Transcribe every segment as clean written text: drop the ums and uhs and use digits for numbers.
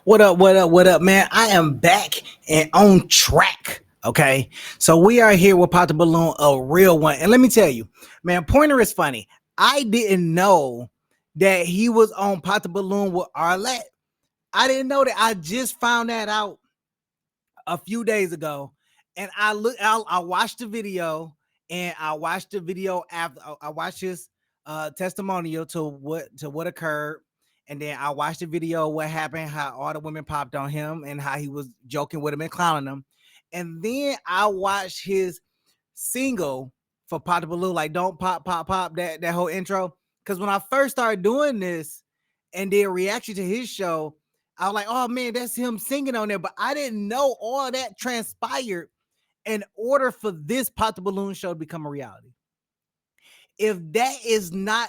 What up, what up, what up, man? I am back and on track. Okay. So we are here with Pop the Balloon, a real one. And let me tell you, man, Pointer is funny. I didn't know that he was on Pop the Balloon with Arlette. I didn't know that. I just found that out a few days ago. And I watched the video, and I watched the video after I watched his testimonial to what occurred. And then I watched the video, what happened, how all the women popped on him and how he was joking with him and clowning them. And then I watched his single for Pop the Balloon, like Don't Pop, Pop, Pop, that whole intro. Because when I first started doing this and did reaction to his show, I was like, oh man, that's him singing on there. But I didn't know all that transpired in order for this Pop the Balloon show to become a reality. If that is not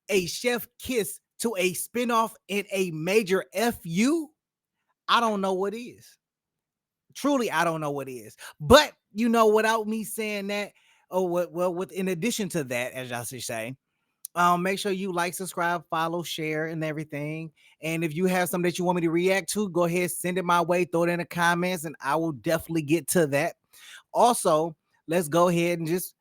a chef kiss to a spinoff and a major FU, I don't know what is. Truly, I don't know what is. But without me saying that, in addition to that, as y'all should say, make sure you like, subscribe, follow, share, and everything. And if you have something that you want me to react to, go ahead, send it my way, throw it in the comments, and I will definitely get to that. Also, let's go ahead and just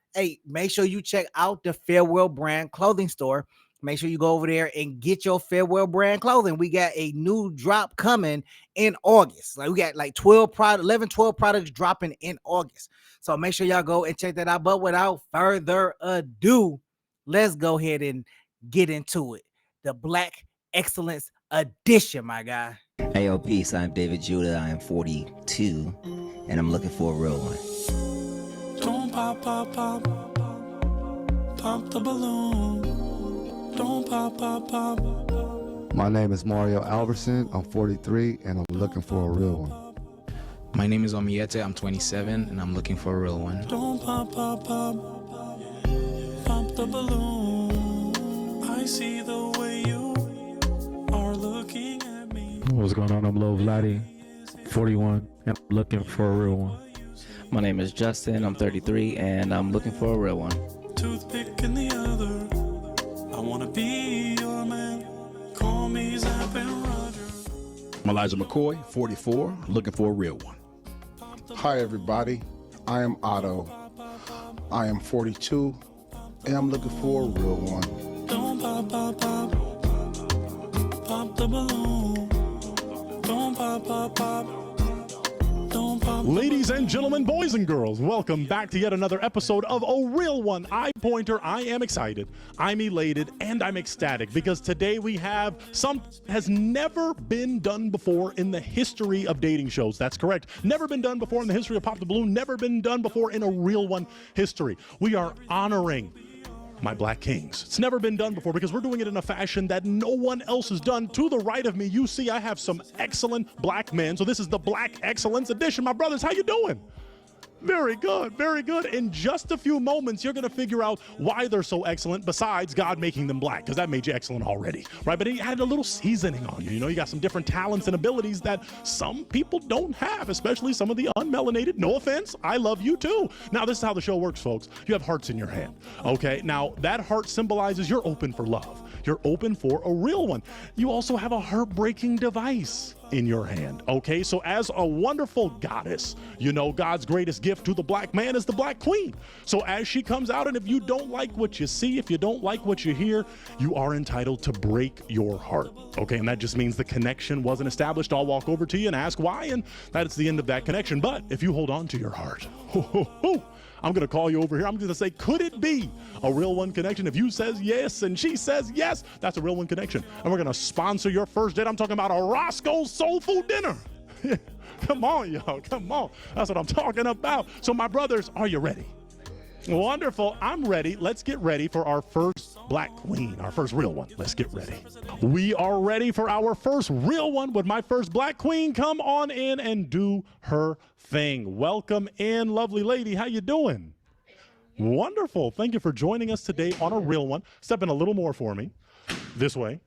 make sure you check out the Farewell brand clothing store. Make sure you go over there and get your Farewell brand clothing. We got a new drop coming in August. Like we got like 12 products dropping in August. So make sure y'all go and check that out. But without further ado, let's go ahead and get into it. The Black Excellence Edition, my guy. Hey, yo, peace. I'm David Judah. I am 42, and I'm looking for a real one. Don't pop, pop, pop, pop the balloon. Don't pop, pop, pop. My name is Mario Alverson. I'm 43, and I'm looking for a real one. My name is Omiete. I'm 27, and I'm looking for a real one. Don't pop, pop, pop, pop the balloon. I see the way you are looking at me. What's going on? I'm Lil Vladdy, 41, and I'm looking for a real one. My name is Justin. I'm 33, and I'm looking for a real one. Toothpick in the other. I wanna be your man. Call me Zap and Roger. I'm Elijah McCoy, 44, looking for a real one. Hi everybody, I am Otto. I am 42, and I'm looking for a real one. Don't pop, pop, pop, pop the balloon. Don't pop, pop, pop. Ladies and gentlemen, boys and girls, welcome back to yet another episode of A Real One. Pointer. I am excited, I'm elated, and I'm ecstatic because today we have something has never been done before in the history of dating shows. That's correct. Never been done before in the history of Pop the Balloon. Never been done before in A Real One history. We are honoring my Black Kings. It's never been done before because we're doing it in a fashion that no one else has done. To the right of me, you see I have some excellent black men. So this is the Black Excellence Edition. My brothers, how you doing? Very good, very good. In just a few moments, you're going to figure out why they're so excellent besides God making them black, because that made you excellent already, right? But he added a little seasoning on you. You got some different talents and abilities that some people don't have, especially some of the unmelanated. No offense, I love you too. Now, this is how the show works, folks. You have hearts in your hand, okay? Now, that heart symbolizes you're open for love. You're open for a real one. You also have a heartbreaking device in your hand, okay? So as a wonderful goddess, God's greatest gift to the black man is the Black Queen. So as she comes out, and if you don't like what you see, if you don't like what you hear, you are entitled to break your heart, okay? And that just means the connection wasn't established. I'll walk over to you and ask why, and that's the end of that connection. But if you hold on to your heart, I'm going to call you over here. I'm going to say, could it be a real one connection? If you says yes and she says yes, that's a real one connection. And we're going to sponsor your first date. I'm talking about a Roscoe's Soul Food Dinner. Come on, y'all. Come on. That's what I'm talking about. So my brothers, are you ready? Wonderful. I'm ready. Let's get ready for our first Black Queen, our first real one. Let's get ready. We are ready for our first real one. Would my first Black Queen come on in and do her thing? Welcome in, lovely lady. How you doing? Wonderful. Thank you for joining us today on A Real One. Step in a little more for me. This way.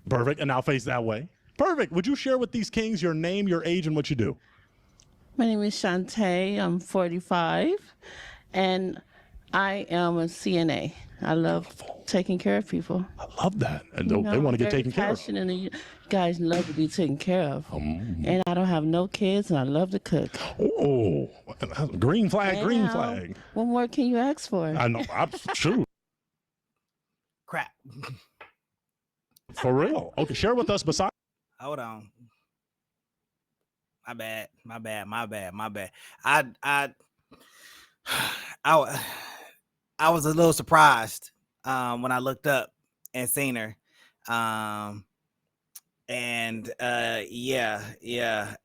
Perfect. And now face that way. Perfect. Would you share with these kings your name, your age, and what you do? My name is Shantae. I'm 45. And I am a CNA. I love taking care of people. I love that. And You they know, want to get very taken care of. passionate, and you guys love to be taken care of. And I don't have no kids, and I love to cook. Oh, green flag, green Now, flag. What more can you ask for? I know. Shoot. Crap. For real. Okay, share with us besides. Hold on. My bad. I was a little surprised when I looked up and seen her. Yeah. Yeah.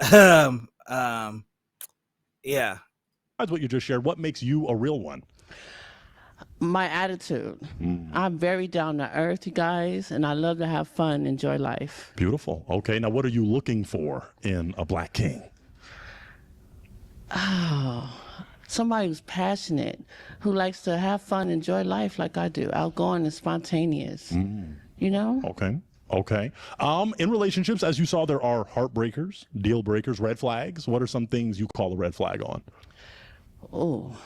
Besides what you just shared, what makes you a real one? My attitude. I'm very down to earth, you guys, and I love to have fun, enjoy life. Beautiful. Okay, now what are you looking for in a black king? Oh, somebody who's passionate, who likes to have fun, enjoy life like I do, outgoing and spontaneous. You know? Okay. In relationships, as you saw, there are heartbreakers, deal breakers, red flags. What are some things you call a red flag on? Oh,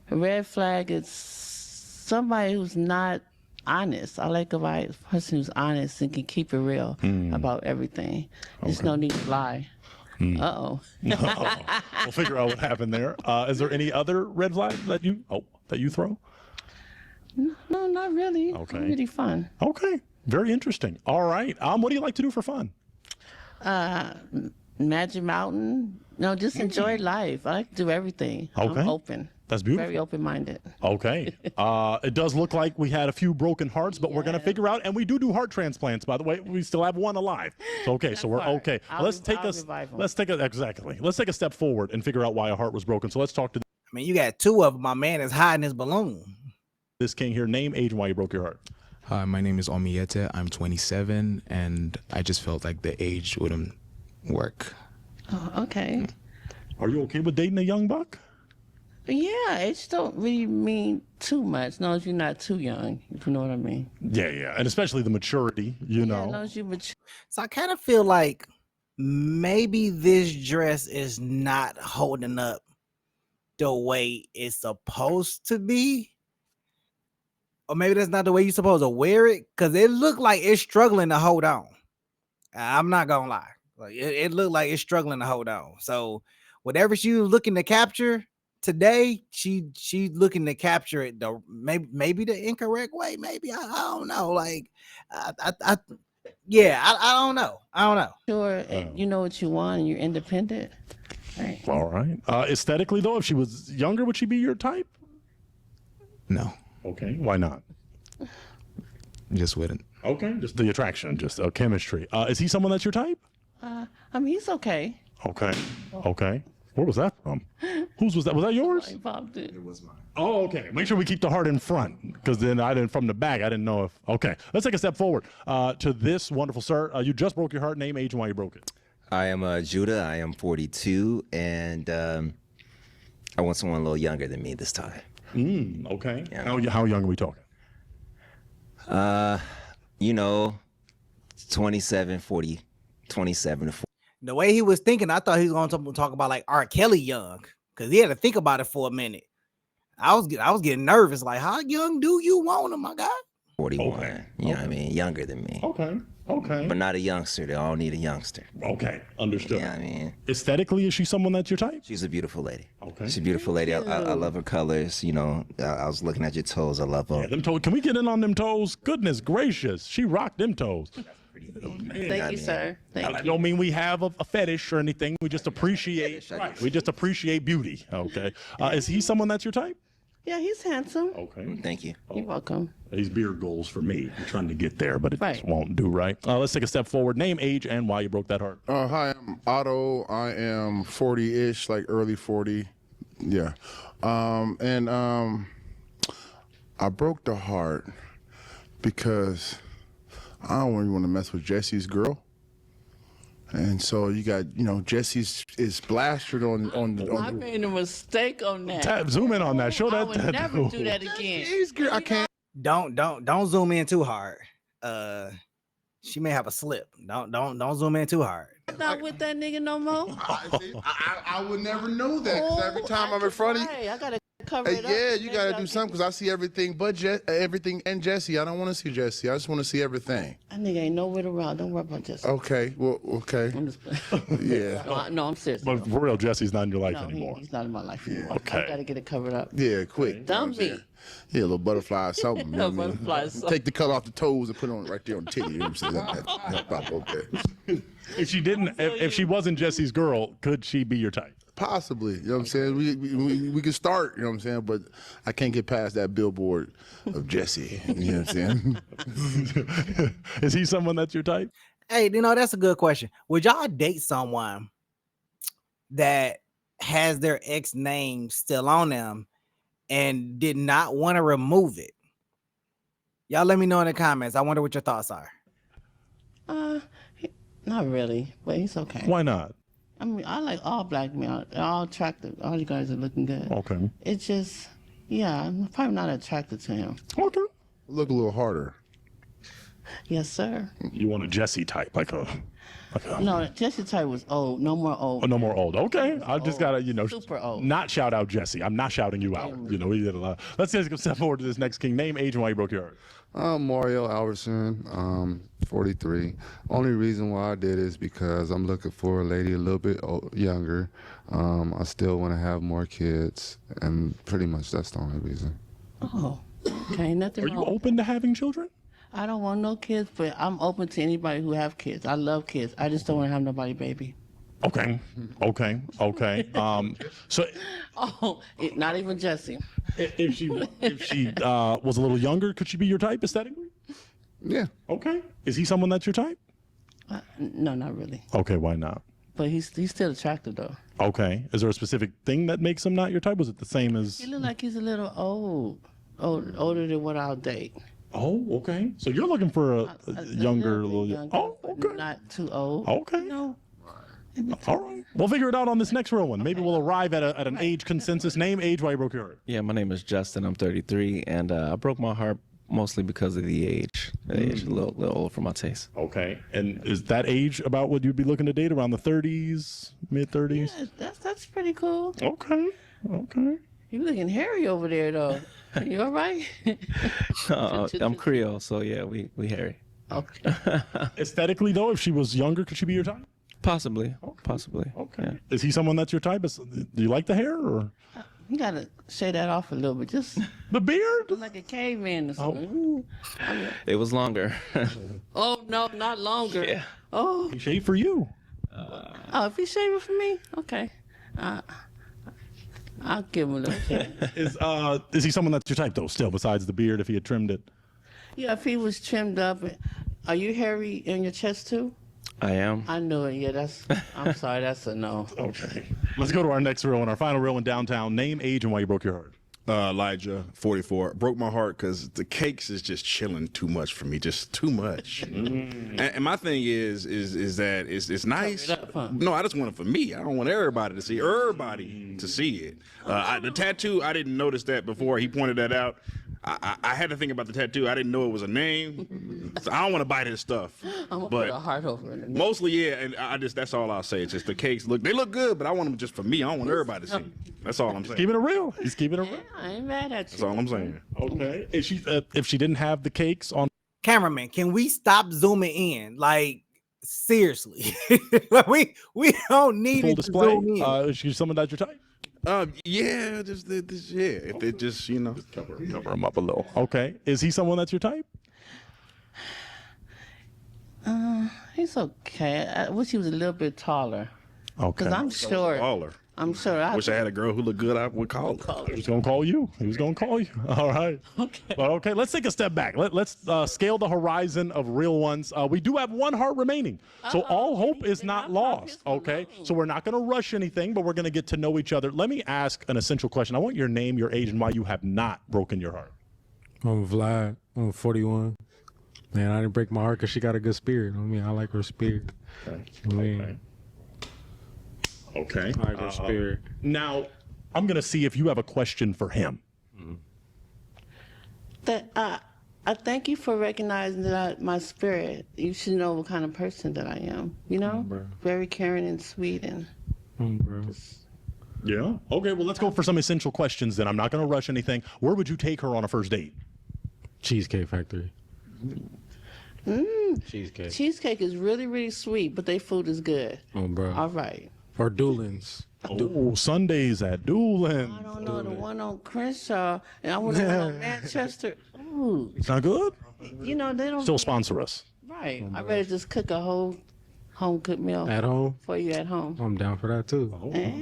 a red flag is somebody who's not honest. I like a person who's honest and can keep it real about everything. There's no need to lie. Uh-oh. We'll figure out what happened there. Is there any other red flags that you throw? No, not really. Okay. It's really fun. Okay. Very interesting. All right. What do you like to do for fun? Magic Mountain. No, just enjoy life. I like to do everything. Okay. I'm open. That's beautiful. Very open-minded. Okay. It does look like we had a few broken hearts, but we're going to figure out, and we do heart transplants, by the way. We still have one alive. So, okay, so we're okay. Let's take a step forward and figure out why a heart was broken. So let's talk to I mean, you got two of them. My man is hiding his balloon. this king here. Name, age, and why you broke your heart. Hi, my name is Omiete. I'm 27, and I just felt like the age wouldn't work. Oh, okay. Are you okay with dating a young buck? Yeah, age don't really mean too much. As long as you're not too young, if you know what I mean. Yeah. And especially the maturity, you know. As long as you're mature. So I kind of feel like maybe this dress is not holding up the way it's supposed to be. Or maybe that's not the way you're supposed to wear it, because it looked like it's struggling to hold on. I'm not gonna lie. Like it looked like it's struggling to hold on. So whatever she was looking to capture today, she's looking to capture it the maybe the incorrect way. Maybe I don't know. Like I don't know. Sure, you know what you want and you're independent. Right. All right. Aesthetically, though, if she was younger, would she be your type? No, Okay. Why not? just wouldn't. Okay. Just the attraction, just chemistry. Is he someone that's your type? I mean, he's okay. Okay. Where was that from? Whose was that? Was that yours? I popped it. Oh, okay. Make sure we keep the heart in front, because then from the back, I didn't know if. Okay. Let's take a step forward to this wonderful sir. You just broke your heart. Name, age, and why you broke it. I am Judah. I am 42, and I want someone a little younger than me this time. Okay. Yeah. How young are we talking? 27, 40, 27 to 40. The way he was thinking, I thought he was going to talk about like R. Kelly young, because he had to think about it for a minute. I was getting nervous. Like, how young do you want him, my guy? 41. Okay. You know what I mean? Younger than me. Okay. But not a youngster. They all need a youngster. Okay. Understood. Yeah, I mean, aesthetically, is she someone that's your type? she's a beautiful lady. Okay. She's a beautiful lady. I love her colors. You know, I was looking at your toes. I love them. Yeah, them toes. Can we get in on them toes? Goodness gracious. She rocked them toes. Thank you, sir. I don't mean we have a fetish or anything. We just appreciate. Right. We just appreciate beauty. Okay. Is he someone that's your type? Yeah, he's handsome. Okay. Thank you. You're welcome. These beard goals for me. I'm trying to get there, but it Right. just won't do right. Let's take a step forward. Name, age, and why you broke that heart. Hi, I'm Otto. I am 40-ish, like early 40. Yeah. I broke the heart because I don't really want to mess with Jesse's girl. And so you got, Jesse's is plastered on I made a mistake on that. Zoom in on that. Show I that. would never do that again. I can't. Don't zoom in too hard. She may have a slip. Don't zoom in too hard. Not with that nigga no more. I would never know that, because every time I'm in front of you. Right. I gotta cover it up. Yeah, you Maybe gotta I'll do get- something because I see everything but everything and Jesse. I don't want to see Jesse. I just want to see everything. That nigga ain't nowhere to run. Don't worry about Jesse. Okay, well, okay. I'm just playing. Yeah. No, I'm serious. But for real, Jesse's not in your life No, anymore. he's not in my life anymore. Okay. I gotta get it covered up. Yeah, quick. Dump me. Yeah, a little butterfly or something. You know what I mean? Butterfly or something. Take the color off the toes and put it on right there on the titty. You know what I'm saying? That pop, okay. If she didn't, if she wasn't Jesse's girl, could she be your type? Possibly. You know what I'm saying? We can start, you know what I'm saying? But I can't get past that billboard of Jesse. You know what I'm saying? Is he someone that's your type? Hey, that's a good question. Would y'all date someone that has their ex name still on them and did not want to remove it? Y'all let me know in the comments. I wonder what your thoughts are. Not really, but he's okay. Why not? I mean, I like all black men. They're all attractive. All you guys are looking good. Okay. It's just, yeah, I'm probably not attracted to him. Okay. Look a little harder. Yes, sir. You want a Jesse type, like a No, Jesse type was old. No more old. oh, no more old. Okay. I just gotta, Super old. not shout out Jesse. I'm not shouting you out. We did a lot. Let's just step forward to this next king. Name, age, and why you broke your heart. Mario Albertson, 43. Only reason why I did is because I'm looking for a lady a little bit younger. I still want to have more kids, and pretty much that's the only reason. Oh, okay, nothing Are wrong. you open to having children? I don't want no kids, but I'm open to anybody who have kids. I love kids. I just don't want to have nobody baby. Okay. So Oh, not even Jesse. if she was a little younger, could she be your type aesthetically? Yeah. Okay. Is he someone that's your type? No, not really. Okay. Why not? But he's still attractive though. Okay. Is there a specific thing that makes him not your type? Was it the same as? He look like he's a little older than what I'll date. Oh, okay. So you're looking for a younger, little. Younger, Oh, but okay. not too old. Okay. No. All right. We'll figure it out on this next real one. Maybe we'll arrive at an age consensus. Name, age, why you broke your heart. Yeah, my name is Justin. I'm 33, and I broke my heart mostly because of the age. The age is a little old for my taste. Okay. And is that age about what you'd be looking to date, around the 30s, mid 30s? Yeah, that's pretty cool. Okay. You looking hairy over there though. You all right? I'm Creole, so yeah, we hairy. Okay. Aesthetically, though, if she was younger, could she be your type? Possibly. Okay. Yeah. Is he someone that's your type? Do you like the hair or You gotta shave that off a little bit. Just the beard? look like a caveman or something. It was longer. Oh no, not longer. Yeah. Oh, He shaved for you. if he shaving for me, okay. I'll give him a little shave. Is he someone that's your type though? Still, besides the beard, if he had trimmed it. Yeah, if he was trimmed up. Are you hairy in your chest too? I am. I knew it. Yeah, I'm sorry, that's a no. Okay. Let's go to our next real one, our final real one downtown. Name, age, and why you broke your heart. Elijah, 44. Broke my heart because the cakes is just chilling too much for me, just too much. And my thing is that it's nice. Cover it up, huh? No, I just want it for me. I don't want everybody to see it. The tattoo, I didn't notice that before he pointed that out. I had to think about the tattoo. I didn't know it was a name, so I don't want to bite his stuff. I'm gonna But put a heart over it. mostly, yeah, and that's all I'll say. It's just the cakes they look good, but I want them just for me. I don't want everybody to see it. That's all I'm saying. Keeping it real. He's keeping it real. I ain't mad at That's you. all I'm saying. Okay. If she didn't have the cakes on. Cameraman, can we stop zooming in? Like, seriously. we don't need Full it display. to zoom in. Is she someone that's your type? Yeah, if it just, Cover him up a little. Okay. Is he someone that's your type? He's okay. I wish he was a little bit taller. Okay. Cause I'm short. taller. I'm sure. Wish I had a girl who looked good. I would call her. He was gonna call you. All right. Okay. Well, okay. Let's take a step back. Let's scale the horizon of real ones. We do have one heart remaining, so all hope is not lost. Okay. So we're not gonna rush anything, but we're gonna get to know each other. Let me ask an essential question. I want your name, your age, and why you have not broken your heart. I'm Vlad. I'm 41. Man, I didn't break my heart because she got a good spirit. I mean, I like her spirit. Okay. I like her spirit. Now, I'm gonna see if you have a question for him. I thank you for recognizing that my spirit. You should know what kind of person that I am. You know, very caring and sweet and Bro. Yeah. Okay, well, let's go for some essential questions then. I'm not going to rush anything. Where would you take her on a first date? Cheesecake Factory. Cheesecake. Cheesecake is really, really sweet, but their food is good. Oh, bro. All right. Or Doolin's. Oh, Sundays at Doolin. I don't know, the one on Crenshaw, and I want the one on Manchester. Ooh, It's not good? you know, they don't. Still sponsor us. Right. I'd rather just cook a whole home cooked meal At home? for you at home. I'm down for that too.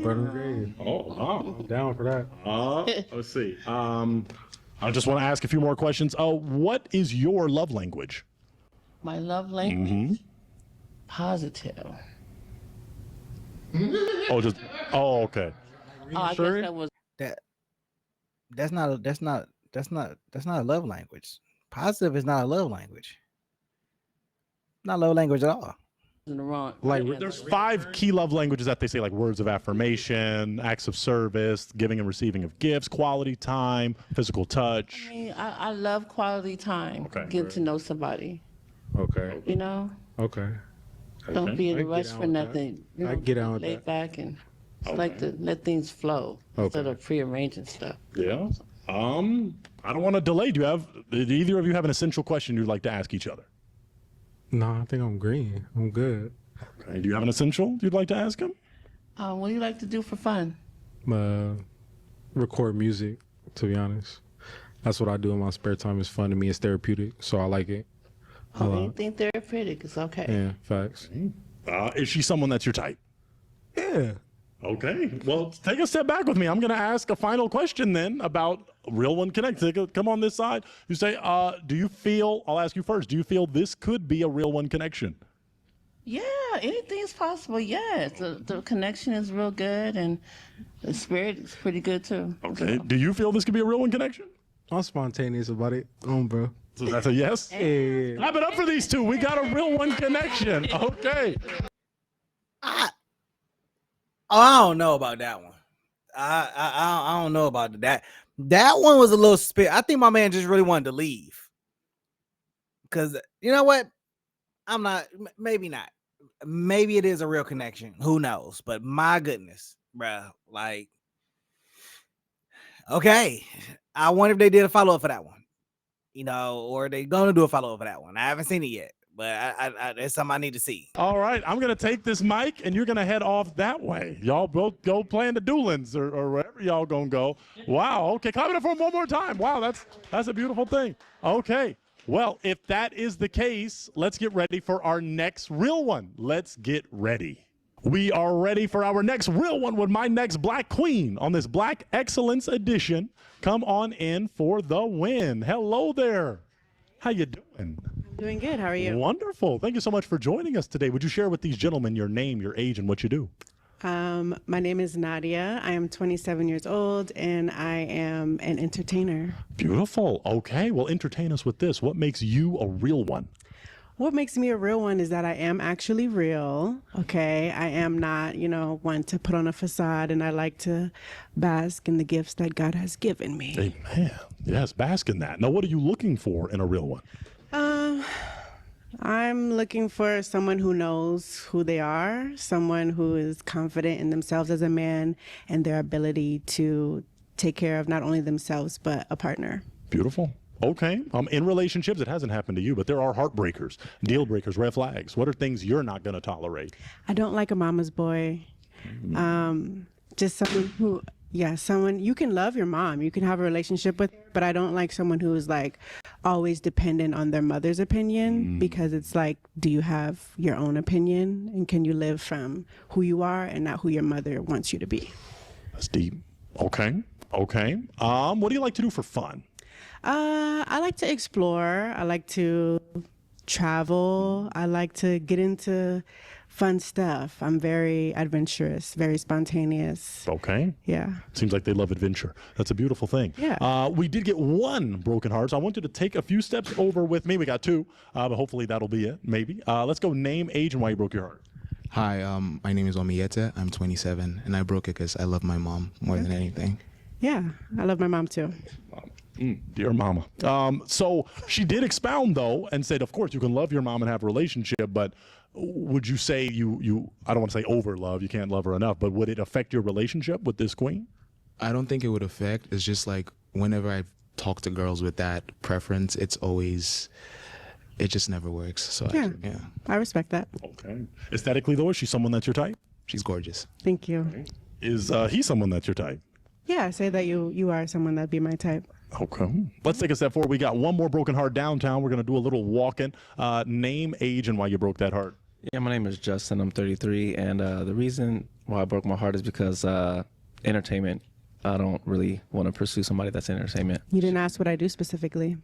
Brother Grade. Oh, wow. I'm down for that. Let's see. I just want to ask a few more questions. What is your love language? My love language? Positive. Oh, okay. I guess that was. That's not a love language. Positive is not a love language. Not a love language at all. In the wrong. Like, there's 5 key love languages that they say, like words of affirmation, acts of service, giving and receiving of gifts, quality time, physical touch. I mean, I love quality time. Okay. Getting to know somebody. Okay. You know? Okay. Don't be in I a can rush get for down with that. nothing. You I know, can get down with lay that. back and just like to let things flow instead of prearranging stuff. Yeah. I don't want to delay. Did either of you have an essential question you'd like to ask each other? No, I think I'm green. I'm good. Okay. Do you have an essential you'd like to ask him? What do you like to do for fun? Record music, to be honest. That's what I do in my spare time. It's fun to me. It's therapeutic, so I like it. Anything therapeutic is okay. Yeah, facts. Is she someone that's your type? Yeah. Okay. Well, take a step back with me. I'm going to ask a final question then about Real One Connect. Come on this side. You say, do you feel, I'll ask you first, do you feel this could be a Real One connection? Yeah, anything is possible. Yes, the connection is real good, and the spirit is pretty good too. Okay. So. Do you feel this could be a Real One connection? I'm spontaneous about it. Bro. So that's a yes? Yeah. Clap it up for these two. We got a Real One connection. Okay. I don't know about that one. I don't know about that. That one was a little I think my man just really wanted to leave. Because you know what? Maybe not. Maybe it is a real connection. Who knows? But my goodness, bruh. Like, okay. I wonder if they did a follow-up for that one. You know, or they gonna do a follow-up for that one. I haven't seen it yet. But it's something I need to see. All right, I'm gonna take this mic, and you're gonna head off that way. Y'all both go play in the Doolins or wherever y'all gonna go. Wow. Okay, clap it up for him one more time. Wow, that's a beautiful thing. Okay. Well, if that is the case, let's get ready for our next real one. Let's get ready. We are ready for our next real one with my next Black Queen on this Black Excellence edition. Come on in for the win. Hello there. How you doing? Doing good. How are you? Wonderful. Thank you so much for joining us today. Would you share with these gentlemen your name, your age, and what you do? My name is Nadia. I am 27 years old, and I am an entertainer. Beautiful. Okay. Well, entertain us with this. What makes you a real one? What makes me a real one is that I am actually real. Okay. I am not, one to put on a facade, and I like to bask in the gifts that God has given me. Amen. Yes, bask in that. Now, what are you looking for in a real one? I'm looking for someone who knows who they are, someone who is confident in themselves as a man and their ability to take care of not only themselves, but a partner. Beautiful. Okay. In relationships, it hasn't happened to you, but there are heartbreakers, deal breakers, red flags. What are things you're not going to tolerate? I don't like a mama's boy. Just someone who, someone, you can love your mom, you can have a relationship with her, but I don't like someone who is like always dependent on their mother's opinion, because it's like, do you have your own opinion, and can you live from who you are and not who your mother wants you to be? That's deep. Okay. What do you like to do for fun? I like to explore. I like to travel. I like to get into fun stuff. I'm very adventurous, very spontaneous. Okay. Yeah. Seems like they love adventure. That's a beautiful thing. Yeah. We did get one broken heart, so I want you to take a few steps over with me. We got 2, but hopefully that'll be it, maybe. Let's go name, age, and why you broke your heart. Hi, my name is Omiete. I'm 27, and I broke it because I love my mom more than anything. Yeah, I love my mom too. Dear mama. So she did expound though and said, of course you can love your mom and have a relationship, but would you say you I don't want to say over love, you can't love her enough, but would it affect your relationship with this queen? I don't think it would affect. It's just like whenever I talk to girls with that preference, it just never works. So Yeah. I respect that. Okay. Aesthetically though, is she someone that's your type? She's gorgeous. Thank you. Is he someone that's your type? Yeah, say that you are someone that'd be my type. Okay. Let's take a step forward. We got one more broken heart downtown. We're going to do a little walking. Name, age, and why you broke that heart. Yeah, my name is Justin. I'm 33, and the reason why I broke my heart is because entertainment. I don't really want to pursue somebody that's in entertainment. You didn't ask what I do specifically.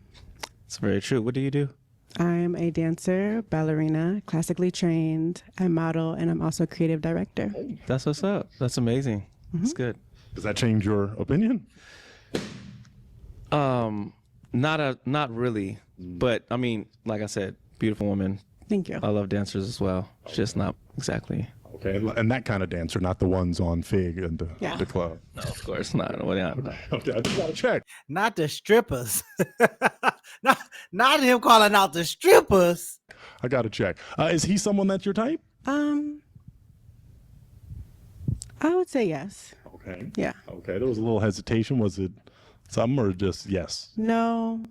It's very true. What do you do? I am a dancer, ballerina, classically trained. I model, and I'm also a creative director. That's what's up. That's amazing. That's good. Does that change your opinion? Not really, but I mean, like I said, beautiful woman. Thank you. I love dancers as well. Just not exactly. Okay, and that kind of dancer, not the ones on Fig and the club. No, of course not. Well, yeah. Okay, I just got to check. Not the strippers. not him calling out the strippers. I got to check. Is he someone that's your type? I would say yes. Okay. Yeah. Okay, there was a little hesitation. Was it something or just yes? No.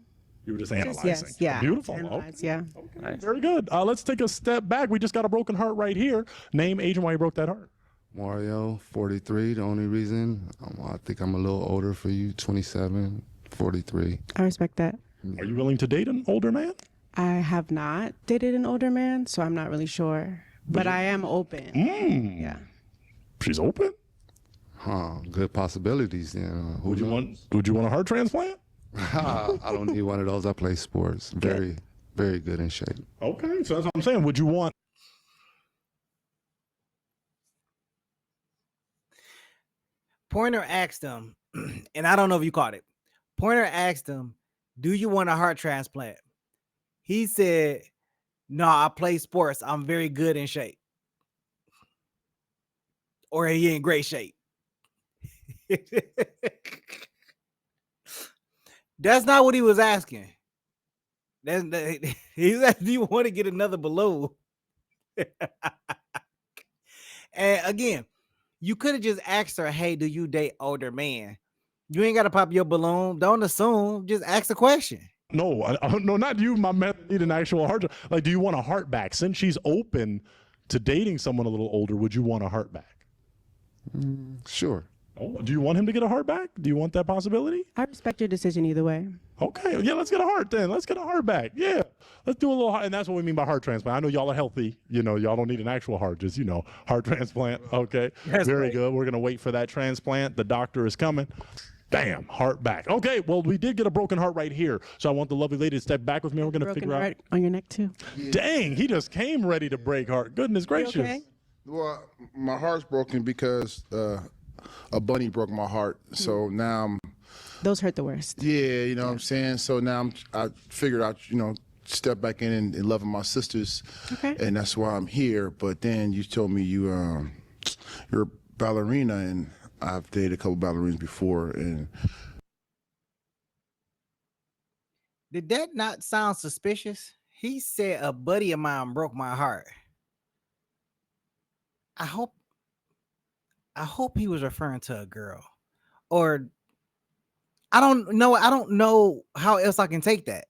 You were just analyzing. Yes, yeah. Beautiful. Analyze, yeah. Okay. Very good. Let's take a step back. We just got a broken heart right here. Name, age, and why you broke that heart. Mario, 43. The only reason, I think I'm a little older for you, 27, 43. I respect that. Are you willing to date an older man? I have not dated an older man, so I'm not really sure. But I am open. Yeah. She's open? Huh, good possibilities then. Would you want a heart transplant? I don't need one of those. I play sports. Very, very good in shape. Okay, so that's what I'm saying. Would you want? Pointer asked him, and I don't know if you caught it. Pointer asked him, do you want a heart transplant? He said, no, I play sports. I'm very good in shape. Or he in great shape. That's not what he was asking. He said, do you want to get another balloon? And again, you could have just asked her, hey, do you date older men? You ain't got to pop your balloon. Don't assume. Just ask the question. No, no, not you. My man need an actual heart. Like, do you want a heart back? Since she's open to dating someone a little older, would you want a heart back? Sure. Oh, do you want him to get a heart back? Do you want that possibility? I respect your decision either way. Okay, yeah, let's get a heart then. Let's get a heart back. Yeah, let's do a little heart, and that's what we mean by heart transplant. I know y'all are healthy. You know, y'all don't need an actual heart, just, heart transplant. Okay, very good. We're going to wait for that transplant. The doctor is coming. Bam, heart back. Okay, well, we did get a broken heart right here. So I want the lovely lady to step back with me. We're going to figure out. Broken heart on your neck, too. Dang, he just came ready to break heart. Goodness gracious. Okay? Well, my heart's broken because a bunny broke my heart. So now Those hurt the worst. Yeah, you know what I'm saying? So now I figured out, step back in and loving my sisters. Okay. And that's why I'm here. But then you told me you're a ballerina, and I've dated a couple ballerinas before. And Did that not sound suspicious? He said a buddy of mine broke my heart. I hope he was referring to a girl. Or I don't know how else I can take that.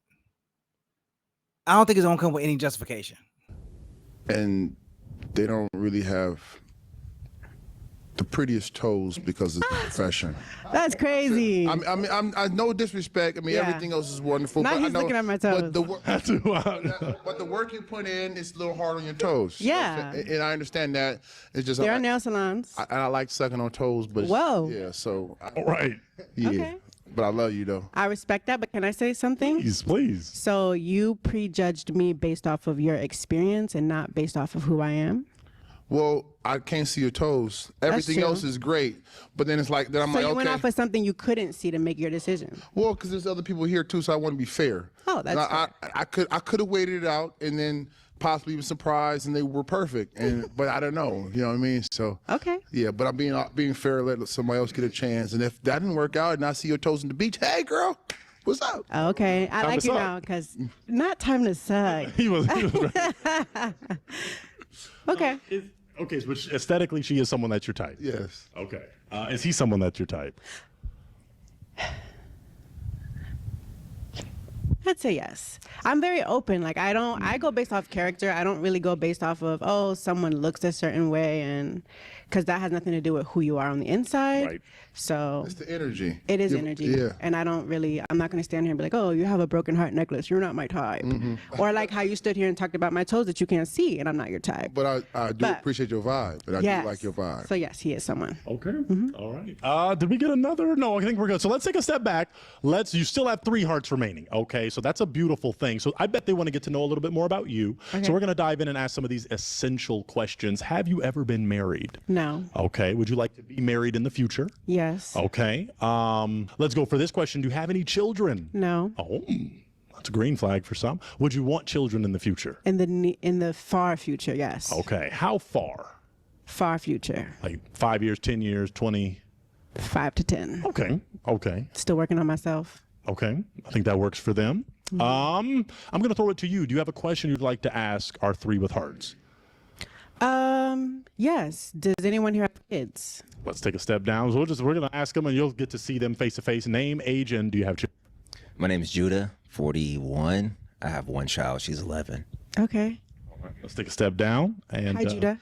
I don't think it's gonna come with any justification. And they don't really have the prettiest toes because of the profession. That's crazy. I no disrespect. I mean, Yeah. everything else is wonderful. Now but he's I know, looking at my toes. But the work you put in is a little hard on your toes. Yeah. And I understand that. It's just There are nail salons. I like sucking on toes, but Whoa. yeah. So All right. yeah. Okay. But I love you though. I respect that, but can I say something? Please. So you prejudged me based off of your experience and not based off of who I am? Well, I can't see your toes. Everything true. else is great, but then it's like then I'm So like, you okay. went off of something you couldn't see to make your decision. Well, because there's other people here too, so I want to be fair. Oh, that's And I could have waited it out and then possibly was surprised and they were perfect. But I don't know. You know what I mean? So Okay. yeah, but I'm being fair. Let somebody else get a chance. And if that didn't work out and I see your toes in the beach, hey girl, What's up? Okay, I Time like to you suck. now because not time to suck. He was right. Okay. Okay, so aesthetically, she is someone that's your type. Yes. Okay. Is he someone that's your type? I'd say yes. I'm very open. Like I go based off character. I don't really go based off of, oh, someone looks a certain way, and because that has nothing to do with who you are on the inside. Right. So It's the energy. it is You- energy. Yeah. And I'm not going to stand here and be like, oh, you have a broken heart necklace. You're not my type. Or like how you stood here and talked about my toes that you can't see, and I'm not your type. But I do But- appreciate your vibe. But I Yes. do like your vibe. So yes, he is someone. Okay. All right. Did we get another? No, I think we're good. So let's take a step back. You still have 3 hearts remaining. Okay. So that's a beautiful thing. So I bet they want to get to know a little bit more about you. Okay. So we're going to dive in and ask some of these essential questions. Have you ever been married? No. Okay. Would you like to be married in the future? Yes. Okay. Let's go for this question. Do you have any children? No. Oh, that's a green flag for some. Would you want children in the future? In the far future, yes. Okay. How far? Far future. Like 5 years, 10 years, 20? 5 to 10. Okay. Okay. Still working on myself. Okay. I think that works for them. I'm going to throw it to you. Do you have a question you'd like to ask our 3 with hearts? Yes. Does anyone here have kids? Let's take a step down. So we're going to ask them, and you'll get to see them face to face. Name, age, and do you have children? My name is Judah, 41. I have 1 child. She's 11. Okay. Let's take a step down. And, Hi, Judah.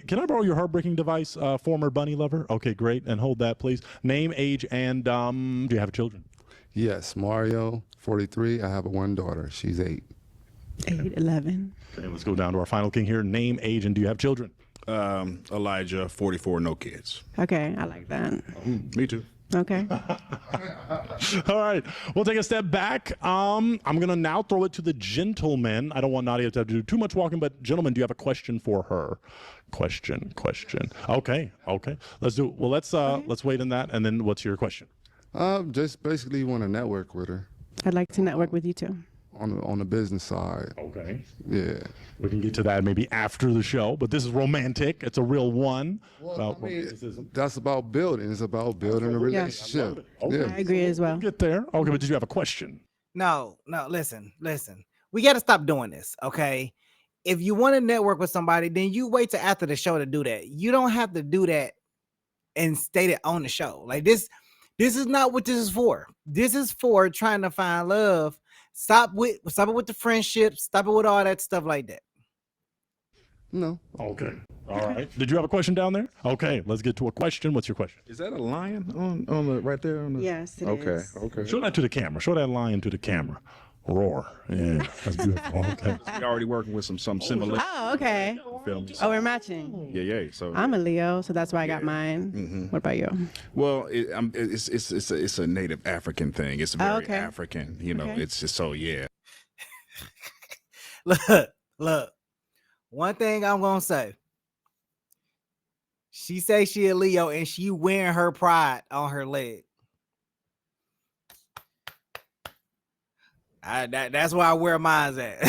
Can I borrow your heartbreaking device, former bunny lover? Okay, great. And hold that, please. Name, age, and do you have children? Yes, Mario, 43. I have 1 daughter. She's 8. 8, 11. Okay, let's go down to our final king here. Name, age, and do you have children? Elijah, 44, no kids. Okay, I like that. Me too. Okay. All right, we'll take a step back. I'm going to now throw it to the gentleman. I don't want Nadia to have to do too much walking, but gentlemen, do you have a question for her? Question. Okay. Let's do it. Well, let's wait on that, and then what's your question? Just basically want to network with her I'd like to network with you too. on the business side. Okay. Yeah. We can get to that maybe after the show, but this is romantic. It's a real one. Well, I mean, that's about building. It's about building a relationship. Okay. I agree as well. Get there. Okay, but did you have a question? No, listen. We got to stop doing this, okay? If you want to network with somebody, then you wait till after the show to do that. You don't have to do that and state it on the show. Like this is not what this is for. This is for trying to find love. Stop it with the friendships. Stop it with all that stuff like that. No. Okay. All right. Did you have a question down there? Okay, let's get to a question. What's your question? Is that a lion on the right there? On the... Yes, it Okay. is. Okay. Show that to the camera. Show that lion to the camera. Roar. Yeah, that's beautiful. Okay. We're already working with some similar. Oh, okay. Films. Oh, we're matching. Yeah. So I'm a Leo, so that's why I got mine. What about you? well, it's a native African thing. It's very okay. African. You know, Okay. it's just so yeah. Look. One thing I'm gonna say. She say she a Leo and she wearing her pride on her leg. That's where I wear mine at.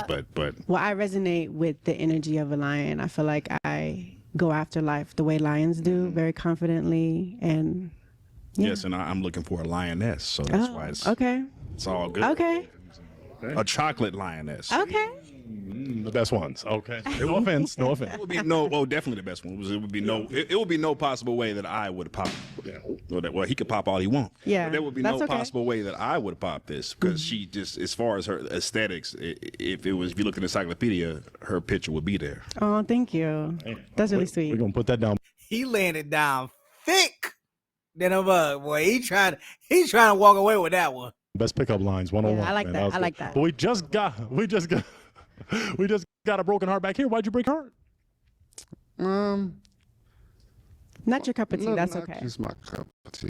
But Well, I resonate with the energy of a lion. I feel like I go after life the way lions do, very confidently, and yeah. yes, and I'm looking for a lioness, so that's why it's okay. it's all good. Okay. A chocolate lioness. Okay. The best ones. Okay. No offense. No offense. It would be definitely the best one. It would be no possible way that I would pop. Well, he could pop all he want. Yeah, But there would be that's no okay. possible way that I would pop this because she just, as far as her aesthetics, if you looked at the encyclopedia, her picture would be there. Oh, thank you. That's really We're sweet. gonna put that down. He landed down thick than a bug. Boy, he trying to walk away with that one. Best pickup lines 101. Yeah, I like man. that. Was I good. like that. But we just got a broken heart back here. Why'd you break your heart? Not your cup of tea. No, That's not okay. just my cup of tea.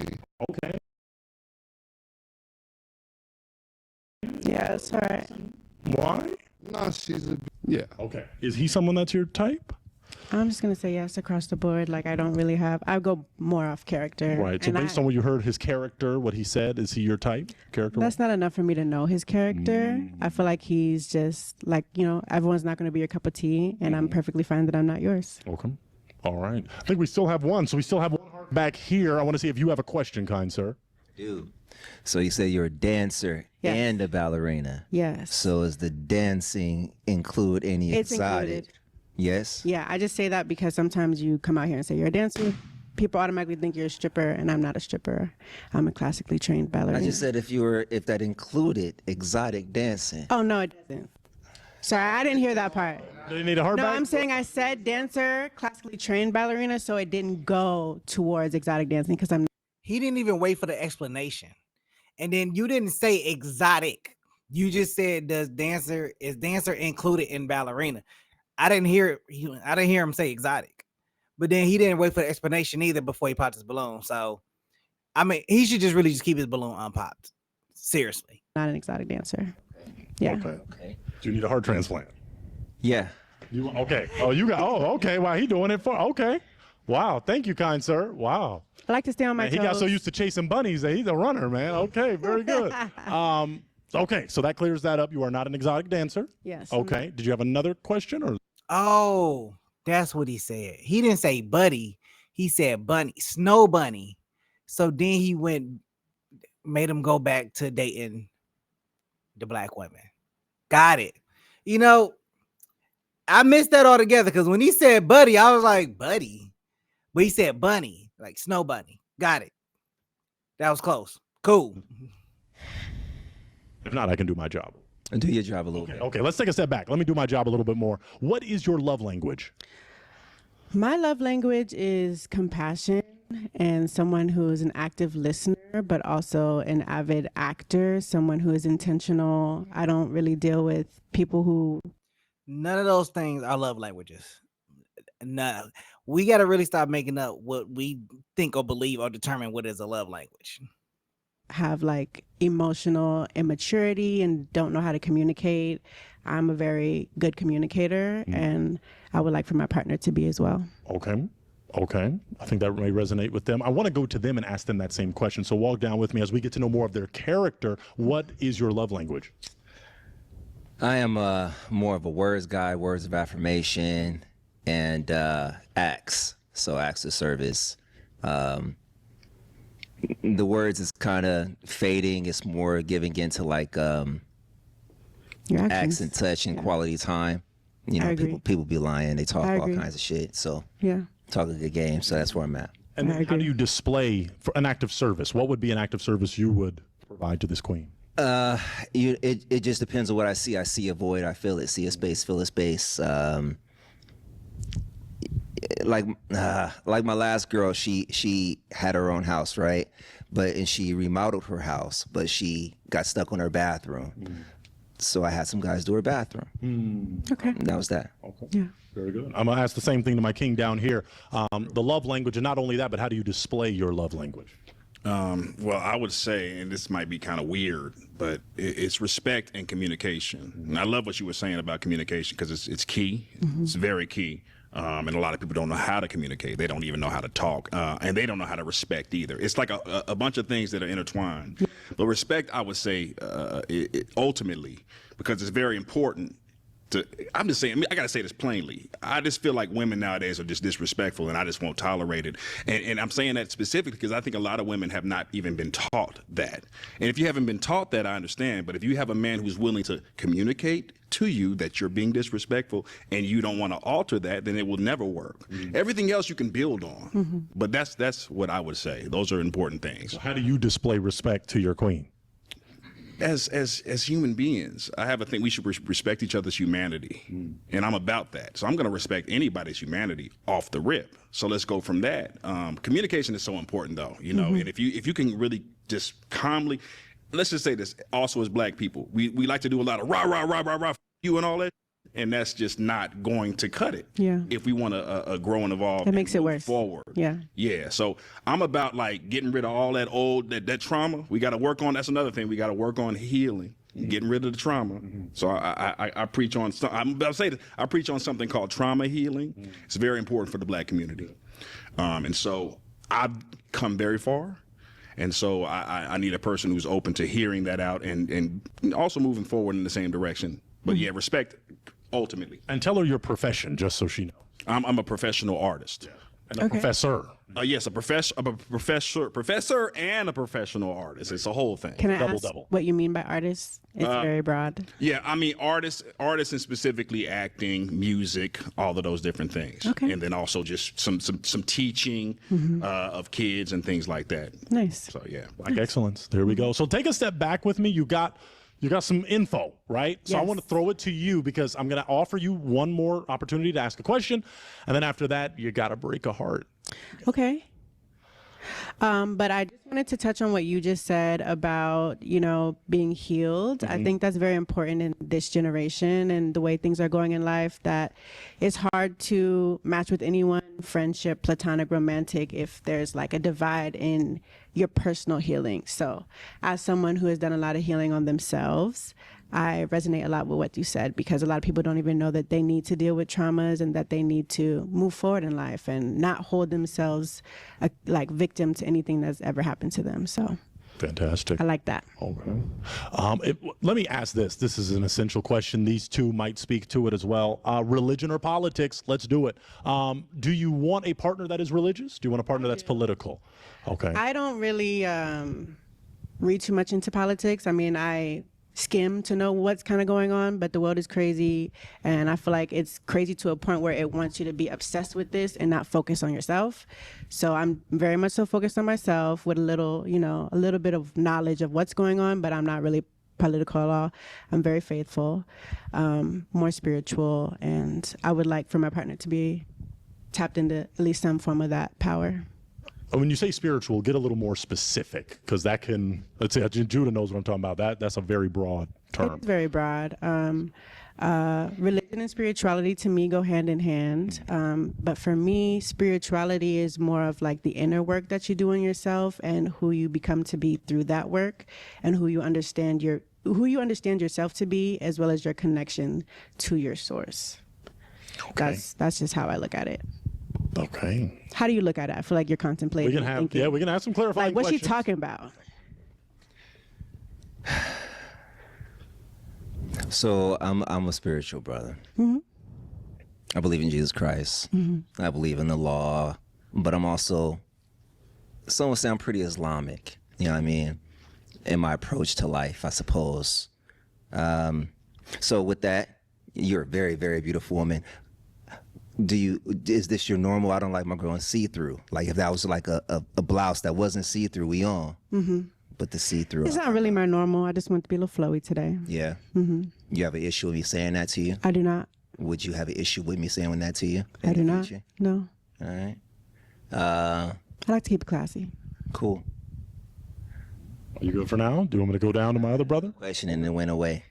Okay. Yeah, it's all right. Why? No, yeah. Okay. Is he someone that's your type? I'm just gonna say yes across the board. Like I don't really have. I go more off character. Right. So and based on what you heard, his character, what he said, is he your type? Character? That's not enough for me to know his character. I feel like he's just like, everyone's not going to be your cup of tea, and I'm perfectly fine that I'm not yours. Okay. All right. I think we still have one. So we still have one heart back here. I want to see if you have a question, kind sir. Dude. So you say you're a dancer Yes. and a ballerina. Yes. So is the dancing include any It's exotic? included. Yes. Yeah, I just say that because sometimes you come out here and say you're a dancer, people automatically think you're a stripper, and I'm not a stripper. I'm a classically trained ballerina. I just said if that included exotic dancing. Oh no, it doesn't. Sorry, I didn't hear that part. Do you need a hard No, back? I'm saying I said dancer, classically trained ballerina, so it didn't go towards exotic dancing because I'm. He didn't even wait for the explanation. And then you didn't say exotic. You just said is dancer included in ballerina. I didn't hear him say exotic. But then he didn't wait for the explanation either before he popped his balloon. So I mean, he should just really just keep his balloon unpopped. Seriously. Not an exotic dancer. Yeah. Okay. Do you need a heart transplant? Yeah. Okay. Oh, you got. Oh, okay. Wow, he doing it for. Okay. Wow. Thank you, kind sir. Wow. I like to stay on my Man, toes. he got so used to chasing bunnies that he's a runner, man. Okay. Very good. Okay. So that clears that up. You are not an exotic dancer. Yes. Okay. Did you have another question or? Oh, that's what he said. He didn't say buddy. He said bunny, snow bunny. So then he made him go back to dating the black women. Got it. You know, I missed that altogether because when he said buddy, I was like, buddy. But he said bunny, like snow bunny. Got it. That was close. Cool. If not, I can do my job. And do your job a little bit. Okay, let's take a step back. Let me do my job a little bit more. What is your love language? My love language is compassion and someone who is an active listener, but also an avid actor, someone who is intentional. I don't really deal with people who. None of those things are love languages. None. We got to really stop making up what we think or believe or determine what is a love language. Have like emotional immaturity and don't know how to communicate. I'm a very good communicator, and I would like for my partner to be as well. Okay. I think that may resonate with them. I want to go to them and ask them that same question. So walk down with me as we get to know more of their character. What is your love language? I am more of a words guy, words of affirmation, and acts. So acts of service. The words is kind of fading. It's more giving into like acts and touch and quality time. You know, people be lying. They talk all kinds of shit. So talk a good game. So that's where I'm at. And how do you display for an act of service? What would be an act of service you would provide to this queen? It just depends on what I see. I see a void, I feel it. See a space, feel a space. Like my last girl, she had her own house, right? And she remodeled her house, but she got stuck on her bathroom. So I had some guys do her bathroom. Okay. And that was that. Okay. Yeah. Very good. I'm gonna ask the same thing to my king down here. The love language, and not only that, but how do you display your love language? Well, I would say, and this might be kind of weird, but it's respect and communication. And I love what you were saying about communication because it's key. It's very key. And a lot of people don't know how to communicate. They don't even know how to talk. And they don't know how to respect either. It's like a bunch of things that are intertwined. But respect, I would say, ultimately, because it's very important. I'm just saying, I got to say this plainly. I just feel like women nowadays are just disrespectful, and I just won't tolerate it. And I'm saying that specifically because I think a lot of women have not even been taught that. And if you haven't been taught that, I understand. But if you have a man who's willing to communicate to you that you're being disrespectful and you don't want to alter that, then it will never work. Everything else you can build on. But that's what I would say. Those are important things. So how do you display respect to your queen? As human beings, I have a thing we should respect each other's humanity, and I'm about that. So I'm going to respect anybody's humanity off the rip. So let's go from that. Communication is so important, though, you know. And if you can really just calmly, let's just say this. Also, as black people, we like to do a lot of rah rah rah rah rah you and all that. And that's just not going to cut it. Yeah. If we want to grow and evolve. That makes it worse. Forward. Yeah. Yeah. So I'm about like getting rid of all that that trauma. We got to work on. That's another thing. We got to work on healing, getting rid of the trauma. So I preach on. I'm about to say this. I preach on something called trauma healing. It's very important for the black community. And so I've come very far. And so I need a person who's open to hearing that out and also moving forward in the same direction. But yeah, respect. Ultimately. And tell her your profession, just so she knows. I'm a professional artist. And a professor. Yes, a professor, and a professional artist. It's a whole thing. Can I ask what you mean by artist? It's very broad. Yeah, I mean artists and specifically acting, music, all of those different things. Okay. And then also just some teaching of kids and things like that. Nice. So yeah. Black excellence. There we go. So take a step back with me. You got some info, right? So I want to throw it to you because I'm going to offer you one more opportunity to ask a question. And then after that, you got to break a heart. Okay. But I just wanted to touch on what you just said about, being healed. I think that's very important in this generation and the way things are going in life, that it's hard to match with anyone, friendship, platonic, romantic, if there's like a divide in your personal healing. So as someone who has done a lot of healing on themselves, I resonate a lot with what you said, because a lot of people don't even know that they need to deal with traumas and that they need to move forward in life and not hold themselves like victim to anything that's ever happened to them. So fantastic. I like that. Okay. Let me ask this. This is an essential question. These two might speak to it as well. Religion or politics? Let's do it. Do you want a partner that is religious? Do you want a partner that's political? Okay. I don't really read too much into politics. I mean, I skim to know what's kind of going on, but the world is crazy, and I feel like it's crazy to a point where it wants you to be obsessed with this and not focus on yourself. So I'm very much so focused on myself with a little bit of knowledge of what's going on, but I'm not really political at all. I'm very faithful, more spiritual, and I would like for my partner to be tapped into at least some form of that power. When you say spiritual, get a little more specific, because that can, let's say, Judah knows what I'm talking about. That's a very broad term. It's very broad. Religion and spirituality to me go hand in hand. But for me, spirituality is more of like the inner work that you do in yourself and who you become to be through that work, and who you understand yourself to be, as well as your connection to your source. Okay. That's just how I look at it. Okay. How do you look at it? I feel like you're contemplating. We can have some clarifying what's questions. she talking about? So I'm a spiritual brother. Mm-hmm. I believe in Jesus Christ. Mm-hmm. I believe in the law, but I'm also, some would say I'm pretty Islamic. You know what I mean? In my approach to life, I suppose. So with that, you're a very, very beautiful woman. Is this your normal? I don't like my girl in see-through. Like if that was like a blouse that wasn't see-through, we on. Mm-hmm. But the see-through. It's not really my normal. I just want to be a little flowy today. Yeah. Mm-hmm. You have an issue with me saying that to you? I do not. Would you have an issue with me saying that to you? I do not. No. All right. I like to keep it classy. Cool. Are you good for now? Do you want me to go down to my other brother? Question and it went away.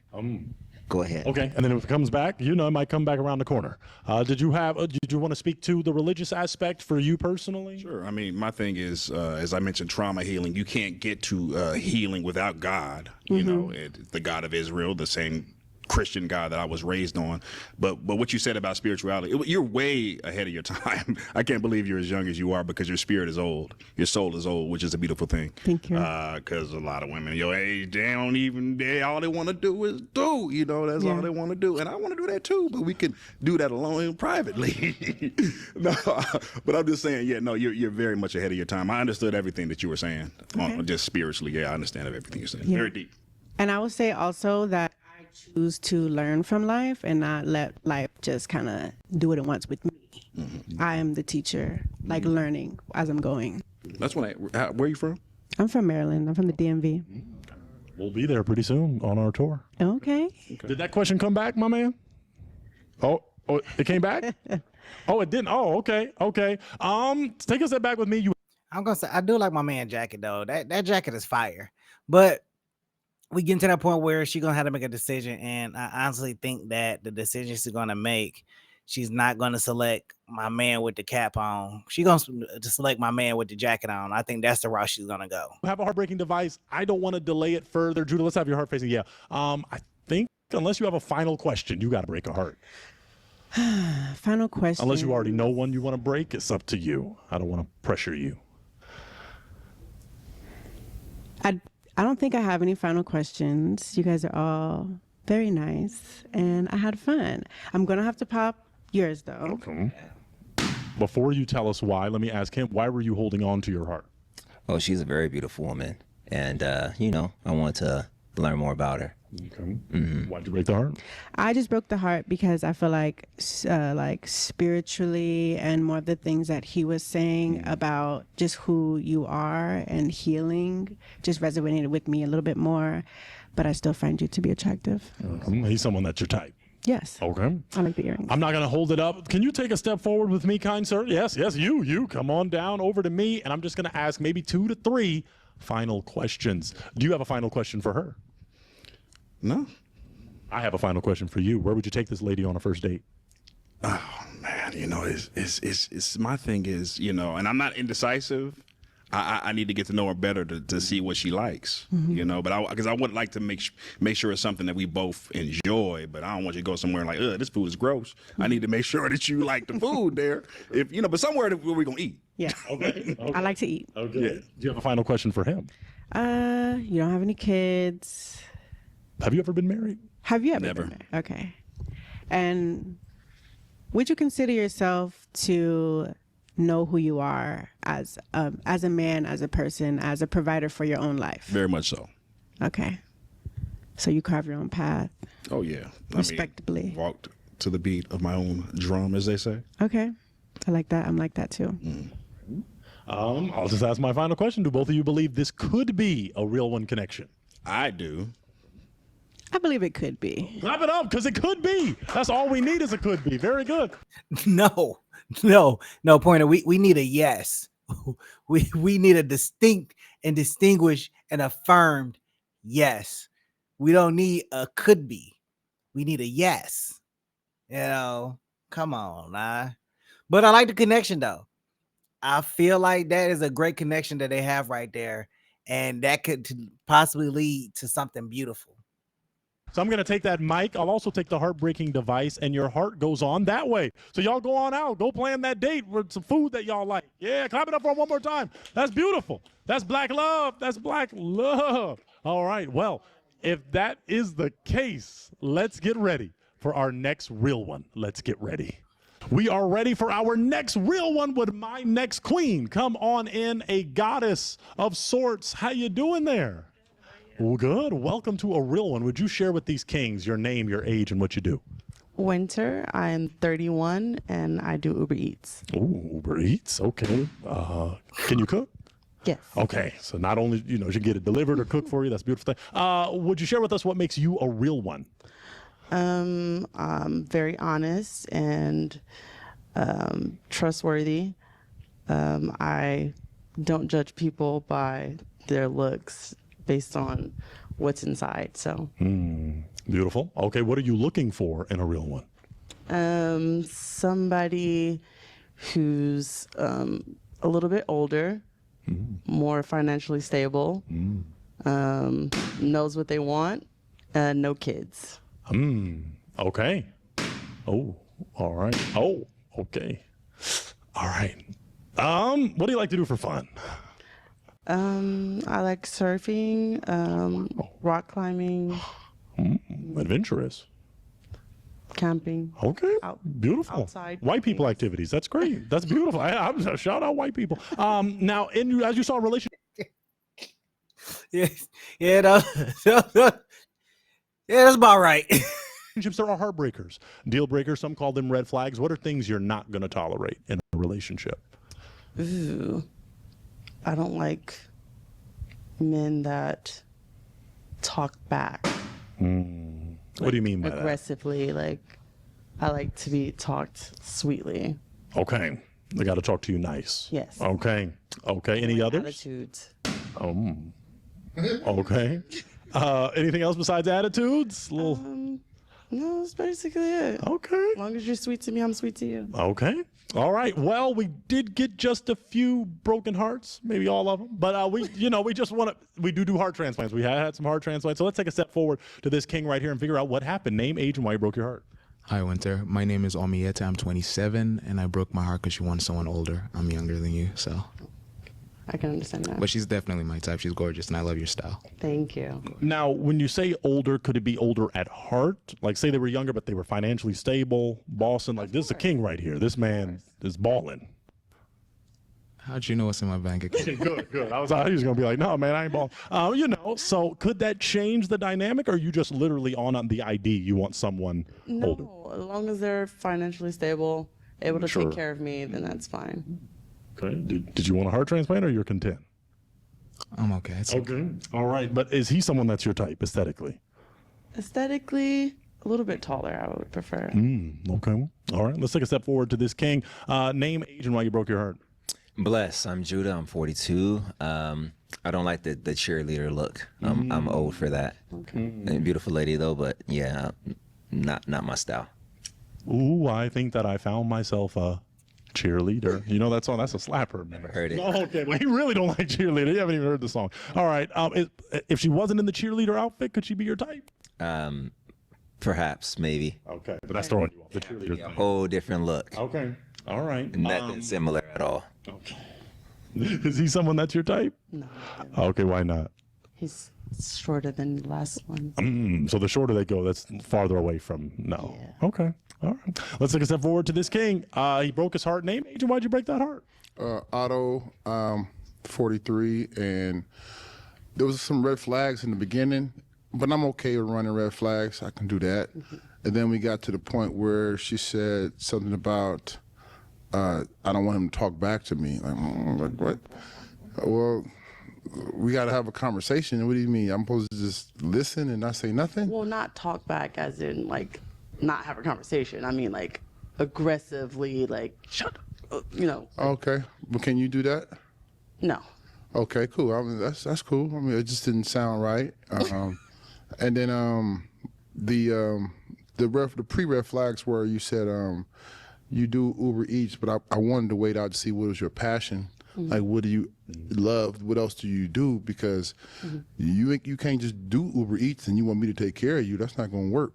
Go ahead. Okay, and then if it comes back, it might come back around the corner. Did you want to speak to the religious aspect for you personally? Sure. I mean, my thing is, as I mentioned, trauma healing. You can't get to healing without God. You know, the God of Israel, the same Christian God that I was raised on. But what you said about spirituality, you're way ahead of your time. I can't believe you're as young as you are, because your spirit is old. Your soul is old, which is a beautiful thing. Thank you. Because a lot of women your age, all they want to do is do. That's all they want to do. And I want to do that too, but we can do that alone and privately. No, but I'm just saying, you're very much ahead of your time. I understood everything that you were saying, just spiritually. Yeah, I understand everything you're saying. Yeah. Very deep. And I would say also that choose to learn from life and not let life just kind of do what it wants with me. Mm-hmm. I am the teacher, like learning as I'm going. That's where are you from? I'm from Maryland. I'm from the DMV. We'll be there pretty soon on our tour. Okay. Did that question come back, my man? Oh, it came back? Oh, it didn't. Oh, okay. Take a step back with me. I'm gonna say I do like my man jacket though. That jacket is fire, but we get to that point where she's gonna have to make a decision, and I honestly think that the decision she's gonna make, she's not gonna select my man with the cap on. She's gonna select my man with the jacket on. I think that's the route she's gonna go. Have a heartbreaking device. I don't want to delay it further. Judah, let's have your heart facing. Yeah. I think unless you have a final question, you got to break a heart. Final question. Unless you already know one you want to break, it's up to you. I don't want to pressure you. I don't think I have any final questions. You guys are all very nice, and I had fun. I'm going to have to pop yours, though. Okay. Before you tell us why, let me ask him, why were you holding on to your heart? Oh, she's a very beautiful woman, and you know, I want to learn more about her. Okay. Why'd you break the heart? I just broke the heart because I feel like spiritually and more of the things that he was saying about just who you are and healing just resonated with me a little bit more, but I still find you to be attractive. He's someone that's your type. Yes. Okay. I like the earrings. I'm not going to hold it up. Can you take a step forward with me, kind sir? Yes, you. Come on down over to me, and I'm just going to ask maybe 2 to 3 final questions. Do you have a final question for her? No. I have a final question for you. Where would you take this lady on a first date? Oh man, you know, it's my thing is, you know, and I'm not indecisive. I need to get to know her better to see what she likes, you know. But because I would like to make sure it's something that we both enjoy. But I don't want you to go somewhere like, this food is gross. I need to make sure that you like the food there, if you know. But somewhere where we're gonna eat. Yeah. Okay. I like to eat. Okay. Yeah. Do you have a final question for him? You don't have any kids. Have you ever been married? Have you ever Never. been married? Okay. And would you consider yourself to know who you are as a man, as a person, as a provider for your own life? Very much so. Okay. So you carve your own path. Oh yeah. Respectably. Walked to the beat of my own drum, as they say. Okay. I like that. I'm like that too. I'll just ask my final question. Do both of you believe this could be a real one connection? I do. I believe it could be. Clap it up, because it could be. That's all we need is a could be. Very good. No, Pointer. We need a yes. We need a distinct and distinguished and affirmed yes. We don't need a could be. We need a yes. You know, come on, nah. But I like the connection though. I feel like that is a great connection that they have right there, and that could possibly lead to something beautiful. So I'm going to take that mic. I'll also take the heartbreaking device, and your heart goes on that way. So y'all go on out. Go plan that date with some food that y'all like. Yeah, clap it up for one more time. That's beautiful. That's black love. That's black love. All right. Well, if that is the case, let's get ready for our next real one. Let's get ready. We are ready for our next real one with my next queen. Come on in, a goddess of sorts. How you doing there? Well, good. Welcome to a real one. Would you share with these kings your name, your age, and what you do? Winter. I'm 31 and I do Uber Eats. Ooh, Uber Eats. Okay. Can you cook? Yes. Okay. So not only, you get it delivered or cooked for you. That's a beautiful thing. Would you share with us what makes you a real one? I'm very honest and trustworthy. I don't judge people by their looks based on what's inside. So Beautiful. Okay, what are you looking for in a real one? Somebody who's a little bit older, more financially stable, knows what they want, no kids. Okay. Oh, all right. Oh, okay. All right. What do you like to do for fun? I like surfing, rock climbing, Adventurous. camping. Okay. Beautiful. outside White people activities. That's great. That's beautiful. I'm shout out white people. Now, as you saw, relationship. Yeah, that's about right. Relationships are heartbreakers, deal breakers. Some call them red flags. What are things you're not going to tolerate in a relationship? Ooh, I don't like men that talk back. What do you mean by that? Aggressively, like I like to be talked sweetly. Okay, they got to talk to you nice. Yes. Okay. Any others? Attitudes. Okay. Anything else besides attitudes? No, that's basically it. Okay. As long as you're sweet to me, I'm sweet to you. Okay. All right. Well, we did get just a few broken hearts, maybe all of them, but we do heart transplants. We had some heart transplants. So let's take a step forward to this king right here and figure out what happened. Name, age, and why you broke your heart. Hi, Winter. My name is Omieta. I'm 27, and I broke my heart because you want someone older. I'm younger than you, so. I can understand that. But she's definitely my type. She's gorgeous, and I love your style. Thank you. Now, when you say older, could it be older at heart? Like, say they were younger, but they were financially stable, bossing. Like, this is a king right here. This man is balling. How'd you know what's in my bank account? Good. I was going to be like, no, man, I ain't balling. So could that change the dynamic, or are you just literally on the ID? You want someone older? No, as long as they're financially stable, able to Sure. take care of me, then that's fine. Okay. Did you want a heart transplant, or you're content? I'm okay. It's Okay. All right. But is he someone that's your type aesthetically? Aesthetically, a little bit taller, I would prefer. Okay. All right. Let's take a step forward to this king. Name, age, and why you broke your heart. Bless. I'm Judah. I'm 42. I don't like the cheerleader look. I'm old for that. Okay. And beautiful lady though, but yeah, not my style. Ooh, I think that I found myself a cheerleader. You know that song? That's a slapper. Never heard it. Oh, okay. Well, you really don't like cheerleader. You haven't even heard the song. All right. If she wasn't in the cheerleader outfit, could she be your type? Perhaps, maybe. Okay, but that's throwing you off the cheerleader A thing. whole different look. Okay. All right. Nothing similar at all. Okay. Is he someone that's your type? No. Okay, why not? He's shorter than the last one. So the shorter they go, that's farther away from no. Yeah. Okay. All right. Let's take a step forward to this king. He broke his heart. Name, age, and why'd you break that heart? Otto, 43, and there was some red flags in the beginning, but I'm okay with running red flags. I can do that. And then we got to the point where she said something about, I don't want him to talk back to me. Like what? Well, we got to have a conversation. What do you mean? I'm supposed to just listen and not say nothing? Well, not talk back as in like not have a conversation. I mean like aggressively like shut up, Okay. But can you do that? No. Okay, cool. I mean, that's cool. I mean, it just didn't sound right. And then the pre-red flags where you said you do Uber Eats, but I wanted to wait out to see what was your passion. Like, what do you love? What else do you do? Because you can't just do Uber Eats and you want me to take care of you. That's not going to work.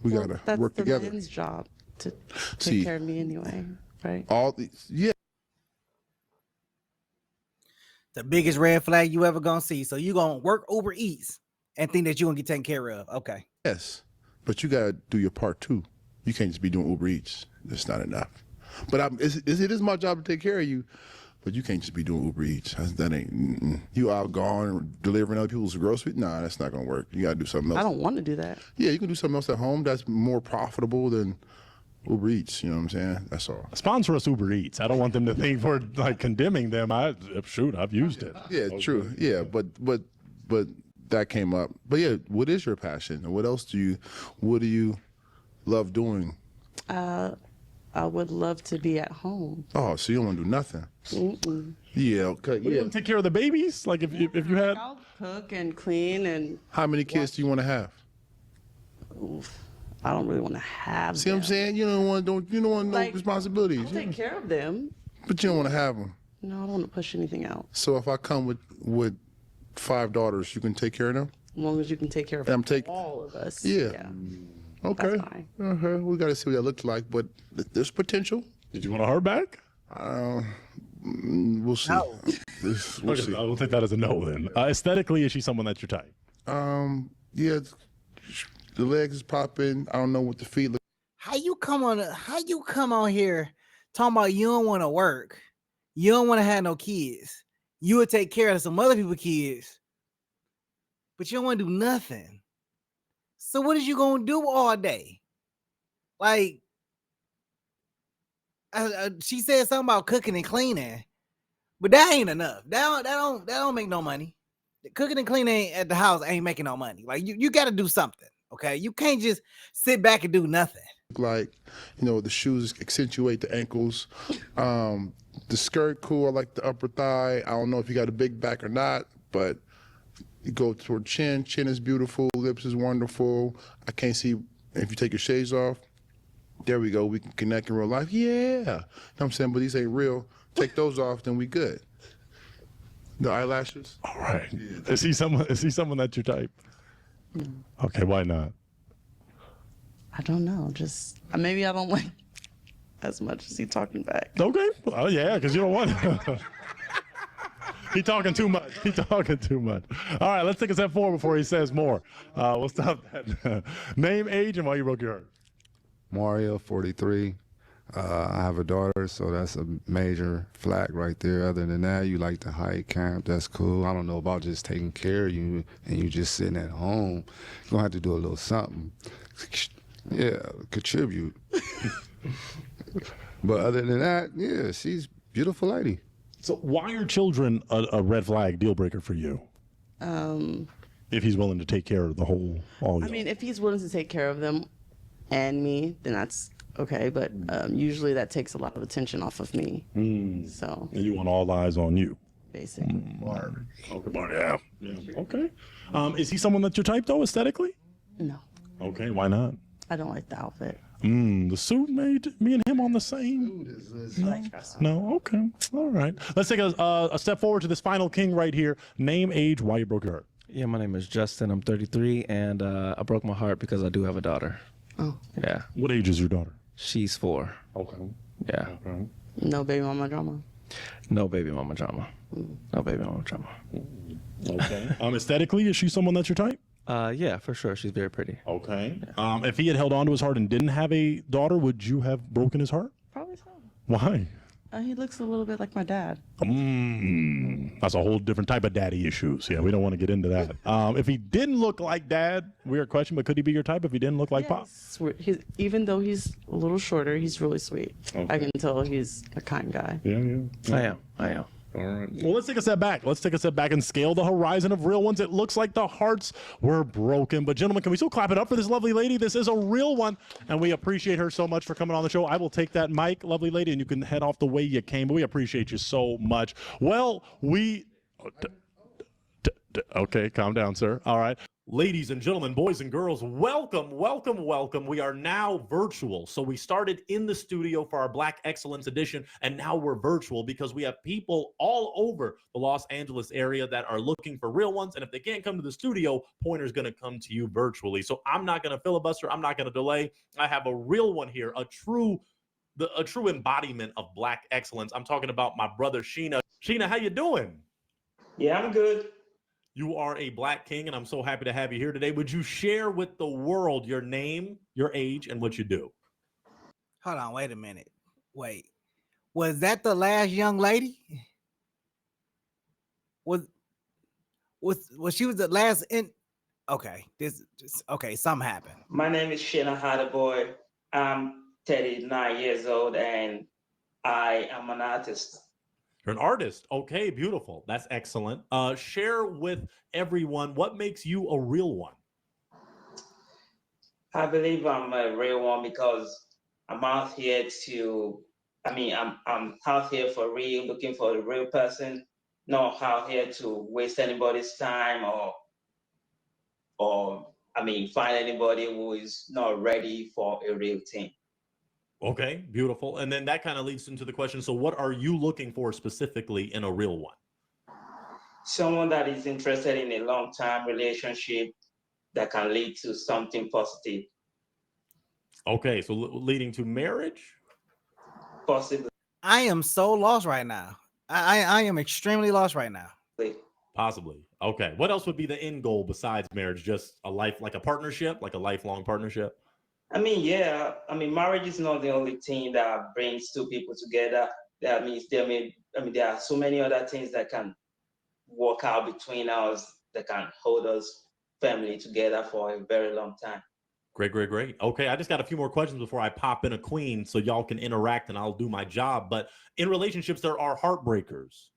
We got to work together. That's the man's job to take See, care of me anyway, right? All these, yeah. The biggest red flag you ever gonna see. So you gonna work Uber Eats and think that you gonna get taken care of. Okay. Yes, but you got to do your part too. You can't just be doing Uber Eats. That's not enough. But it is my job to take care of you. But you can't just be doing Uber Eats. That ain't. You out gone and delivering other people's groceries. Nah, that's not gonna work. You gotta do something else. I don't want to do that. Yeah, you can do something else at home that's more profitable than Uber Eats. You know what I'm saying? That's all. Sponsor us Uber Eats. I don't want them to think we're like condemning them. I've used it. Yeah, okay. True. Yeah, but that came up. But yeah, what is your passion? And what else do you love doing? I would love to be at home. Oh, so you don't want to do nothing? Yeah, okay. You want to take care of the babies? Like if you had. I'll cook and clean and. How many kids do you want to have? Oof, I don't really want to have. See what I'm saying? You don't want no responsibilities. I'll take care of them. But you don't want to have them. No, I don't want to push anything out. So if I come with 5 daughters, you can take care of them? As long as you can take care of all of us. Yeah. Okay. That's fine. We got to see what that looks like, but there's potential. Did you want a heart back? We'll see. No. We'll see. I will take that as a no then. Aesthetically, is she someone that's your type? Yeah, the legs is popping. I don't know what the feet look. How you come on here talking about you don't want to work, you don't want to have no kids, you would take care of some other people's kids, but you don't want to do nothing. So what is you gonna do all day? Like, she said something about cooking and cleaning, but that ain't enough. That don't make no money. Cooking and cleaning at the house ain't making no money. Like you got to do something. Okay, you can't just sit back and do nothing. Like, the shoes accentuate the ankles. The skirt, cool. I like the upper thigh. I don't know if you got a big back or not, but you go toward chin. Chin is beautiful. Lips is wonderful. I can't see if you take your shades off. There we go. We can connect in real life. Yeah. You know what I'm saying? But these ain't real. Take those off, then we good. The eyelashes. All right. Yeah. Is he someone that's your type? Okay, why not? I don't know. Just maybe I don't like as much as he talking back. Okay. Well, yeah, because you don't want. He talking too much. He talking too much. All right, let's take a step forward before he says more. We'll stop that. Name, age, and why you broke your heart. Mario, 43. I have a daughter, so that's a major flag right there. Other than that, you like to hike, camp, that's cool. I don't know about just taking care of you and you just sitting at home. You're going to have to do a little something. Yeah, contribute. But other than that, yeah, she's a beautiful lady. So why are children a red flag deal breaker for you? If he's willing to take care of all I mean, if he's willing to take care of them and me, then that's okay. But usually that takes a lot of attention off of me. So. And you want all eyes on you. Basically. Yeah. Okay. Is he someone that's your type though, aesthetically? No. Okay. Why not? I don't like the outfit. The suit made me and him on the same. No. Okay. All right. Let's take a step forward to this final king right here. Name, age, why you broke your heart. Yeah, my name is Justin. I'm 33, and I broke my heart because I do have a daughter. Oh. Yeah. What age is your daughter? She's 4. Okay. Yeah. Okay. No baby mama drama. No baby mama drama. No baby mama drama. Okay. Aesthetically, is she someone that's your type? Yeah, for sure. She's very pretty. Okay. If he had held on to his heart and didn't have a daughter, would you have broken his heart? Probably so. Why? He looks a little bit like my dad. That's a whole different type of daddy issues. Yeah, we don't want to get into that. If he didn't look like dad, weird question, but could he be your type if he didn't look like Pop? Even though he's a little shorter, he's really sweet. Okay. I can tell he's a kind guy. Yeah. I am. All right. Well, let's take a step back. Let's take a step back and scale the horizon of real ones. It looks like the hearts were broken. But gentlemen, can we still clap it up for this lovely lady? This is a real one, and we appreciate her so much for coming on the show. I will take that mic, lovely lady, and you can head off the way you came. But we appreciate you so much. Well, okay, calm down, sir. All right. Ladies and gentlemen, boys and girls, welcome, welcome, welcome. We are now virtual. So we started in the studio for our Black Excellence Edition, and now we're virtual because we have people all over the Los Angeles area that are looking for real ones. And if they can't come to the studio, Pointer's going to come to you virtually. So I'm not going to filibuster. I'm not going to delay. I have a real one here, a true embodiment of Black excellence. I'm talking about my brother, Sheena. Sheena, how you doing? Yeah, I'm good. You are a Black king, and I'm so happy to have you here today. Would you share with the world your name, your age, and what you do? Hold on, wait a minute. Wait, was that the last young lady? Was she was the last in? Okay, okay. Something happened. My name is Sheena Harderboy. I'm 39 years old, and I am an artist. You're an artist. Okay, beautiful. That's excellent. Share with everyone what makes you a real one. I believe I'm a real one because I'm out here I'm out here for real, looking for a real person, not out here to waste anybody's time or find anybody who is not ready for a real thing. Okay, beautiful. And then that kind of leads into the question, so what are you looking for specifically in a real one? Someone that is interested in a long-term relationship that can lead to something positive. Okay, so leading to marriage? Possibly. I am so lost right now. I am extremely lost right now. Possibly. Okay. What else would be the end goal besides marriage? Just a life, like a partnership, like a lifelong partnership? Marriage is not the only thing that brings two people together. There are so many other things that can work out between us, that can hold us family together for a very long time. Great. Okay, I just got a few more questions before I pop in a queen so y'all can interact and I'll do my job. But in relationships, there are heartbreakers,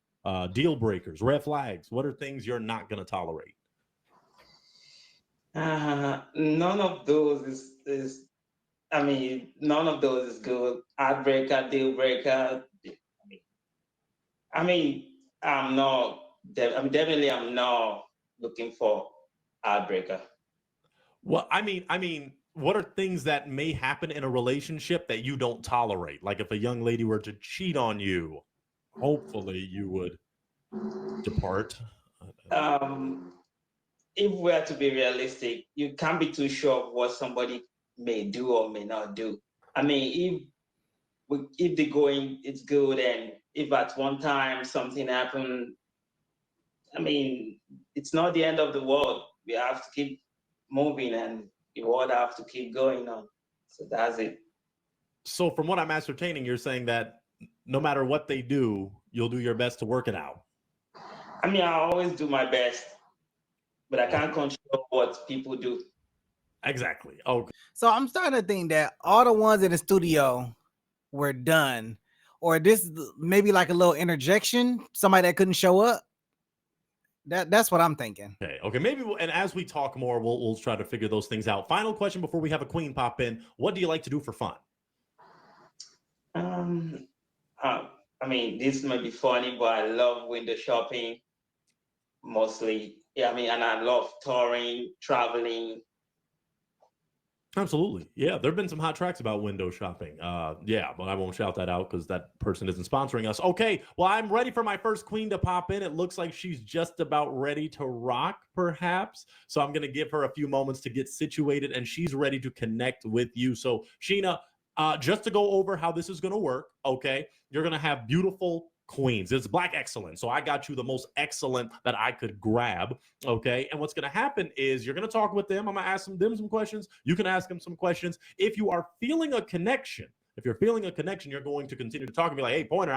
deal breakers, red flags. What are things you're not going to tolerate? None of those none of those is good. Heartbreaker, deal breaker. I'm not looking for heartbreaker. Well, what are things that may happen in a relationship that you don't tolerate? Like if a young lady were to cheat on you, hopefully you would depart. If we are to be realistic, you can't be too sure of what somebody may do or may not do. If the going is good, and if at one time something happened I mean, it's not the end of the world. We have to keep moving, and the world have to keep going on. So that's it. So from what I'm ascertaining, you're saying that no matter what they do, you'll do your best to work it out. I mean, I always do my best, but I can't control what people do. Exactly. Okay. So I'm starting to think that all the ones in the studio were done, or this maybe like a little interjection, somebody that couldn't show up. That's what I'm thinking. Okay. Maybe, and as we talk more, we'll try to figure those things out. Final question before we have a queen pop in: what do you like to do for fun? I mean, this may be funny, but I love window shopping mostly. Yeah, I mean, and I love touring, traveling. Absolutely. Yeah, there have been some hot tracks about window shopping. Yeah, but I won't shout that out because that person isn't sponsoring us. Okay, well, I'm ready for my first queen to pop in. It looks like she's just about ready to rock, perhaps. So I'm going to give her a few moments to get situated, and she's ready to connect with you. So, Sheena, just to go over how this is going to work, okay, you're going to have beautiful queens. It's black excellence. So I got you the most excellent that I could grab. Okay. And what's going to happen is you're going to talk with them. I'm going to ask them some questions. You can ask them some questions. If you are feeling a connection, you're going to continue to talk and be like, hey, Pointer,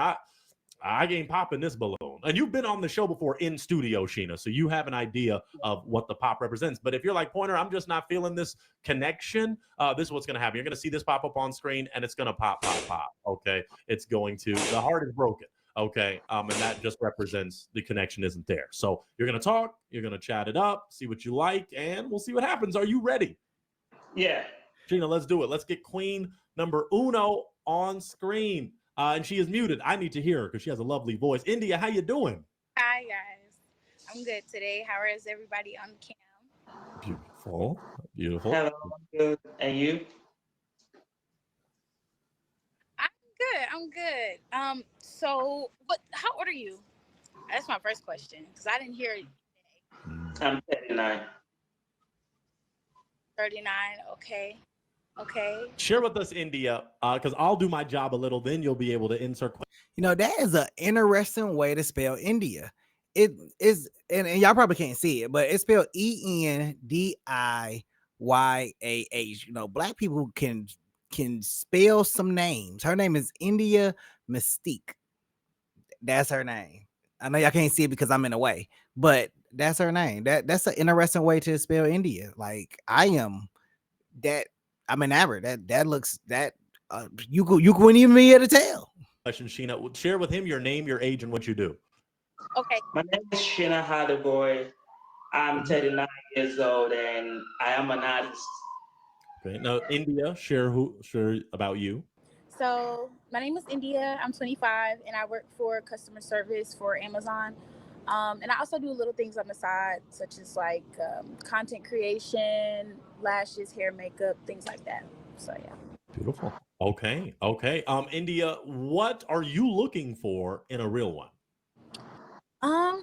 I ain't popping this balloon. And you've been on the show before in studio, Sheena, so you have an idea of what the pop represents. But if you're like, Pointer, I'm just not feeling this connection, this is what's going to happen. You're going to see this pop up on screen, and it's going to pop. Okay? It's going to, the heart is broken. Okay, and that just represents the connection isn't there. So you're going to talk, you're going to chat it up, see what you like, and we'll see what happens. Are you ready? Yeah. Sheena, let's do it. Let's get queen number uno on screen. And she is muted. I need to hear her because she has a lovely voice. India, how you doing? Hi, guys. I'm good today. How is everybody on cam? Beautiful. Hello, good. And you? I'm good. So how old are you? That's my first question because I didn't hear it. I'm 39. 39. Okay. Share with us, India, because I'll do my job a little. Then you'll be able to insert. That is an interesting way to spell India. It is, and y'all probably can't see it, but it's spelled ENDIYAH. Black people can spell some names. Her name is India Mystique. That's her name. I know y'all can't see it because I'm in the way, but that's her name. That's an interesting way to spell India. Like I'm enamored. That looks you couldn't even be able to tell. Question, Sheena. Share with him your name, your age, and what you do. Okay. My name is Sheena Hardeboy. I'm 39 years old, and I am an artist. Okay. Now, India, share about you. So my name is India. I'm 25, and I work for customer service for Amazon. And I also do little things on the side, such as like content creation, lashes, hair, makeup, things like that. So yeah. Beautiful. Okay. India, what are you looking for in a real one?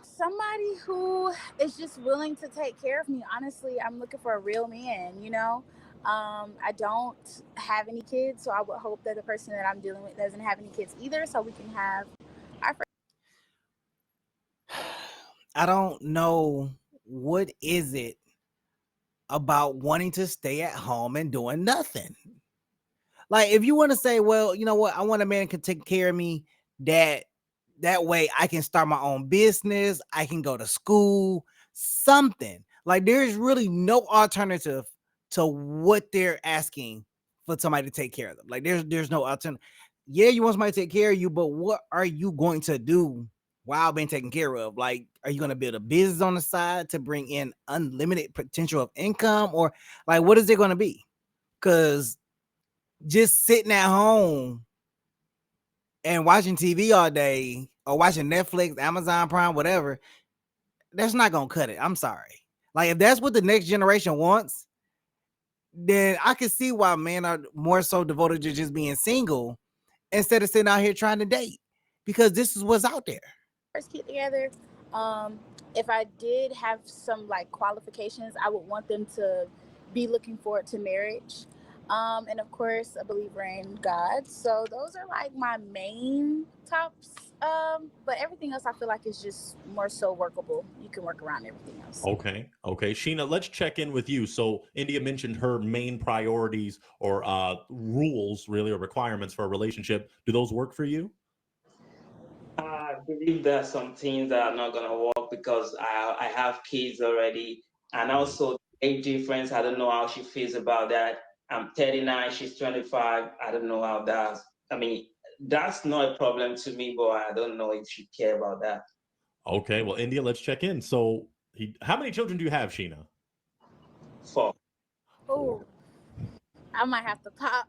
Somebody who is just willing to take care of me. Honestly, I'm looking for a real man, I don't have any kids, so I would hope that the person that I'm dealing with doesn't have any kids either, so we can have our first. I don't know what is it about wanting to stay at home and doing nothing. Like, if you want to say, well, you know what, I want a man can take care of me, that way I can start my own business, I can go to school, something. Like, there's really no alternative to what they're asking for somebody to take care of them. Like, there's no alternative. Yeah, you want somebody to take care of you, but what are you going to do while being taken care of? Like, are you going to build a business on the side to bring in unlimited potential of income, or like, what is it going to be? Because just sitting at home and watching TV all day, or watching Netflix, Amazon Prime, whatever, that's not gonna cut it. I'm sorry. Like, if that's what the next generation wants, then I can see why men are more so devoted to just being single instead of sitting out here trying to date, because this is what's out there. First kid together. If I did have some like qualifications, I would want them to be looking forward to marriage. And of course, a believer in God. So those are like my main tops. But everything else I feel like is just more so workable. You can work around everything else. Okay. Sheena, let's check in with you. So India mentioned her main priorities or rules, really, or requirements for a relationship. Do those work for you? I believe there are some things that are not gonna work because I have kids already, and also age difference. I don't know how she feels about that. I'm 39, she's 25. I don't know how that. I mean, that's not a problem to me, but I don't know if she care about that. Okay. Well, India, let's check in. So, how many children do you have, Sheena? 4. Oh, I might have to pop.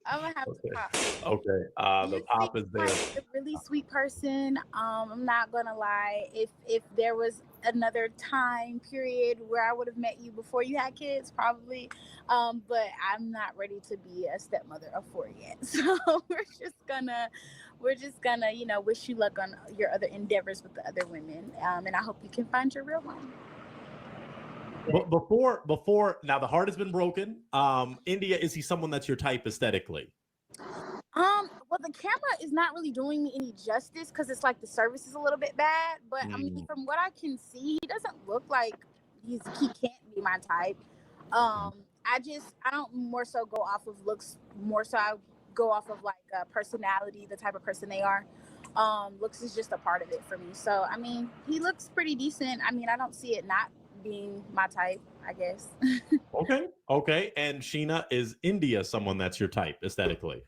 I'm gonna have to pop. Okay. The pop is there. Like a really sweet person. I'm not gonna lie. If there was another time period where I would have met you before you had kids, probably. But I'm not ready to be a stepmother of 4 yet. So we're just gonna, wish you luck on your other endeavors with the other women. And I hope you can find your real one. But before now, the heart has been broken. India, is he someone that's your type aesthetically? Well, the camera is not really doing me any justice because it's like the service is a little bit bad. But I mean, from what I can see, he doesn't look like he can't be my type. I don't more so go off of looks. More so, I go off of like personality, the type of person they are. Looks is just a part of it for me. So I mean, he looks pretty decent. I mean, I don't see it not being my type, I guess. Okay. And Sheena, is India someone that's your type aesthetically?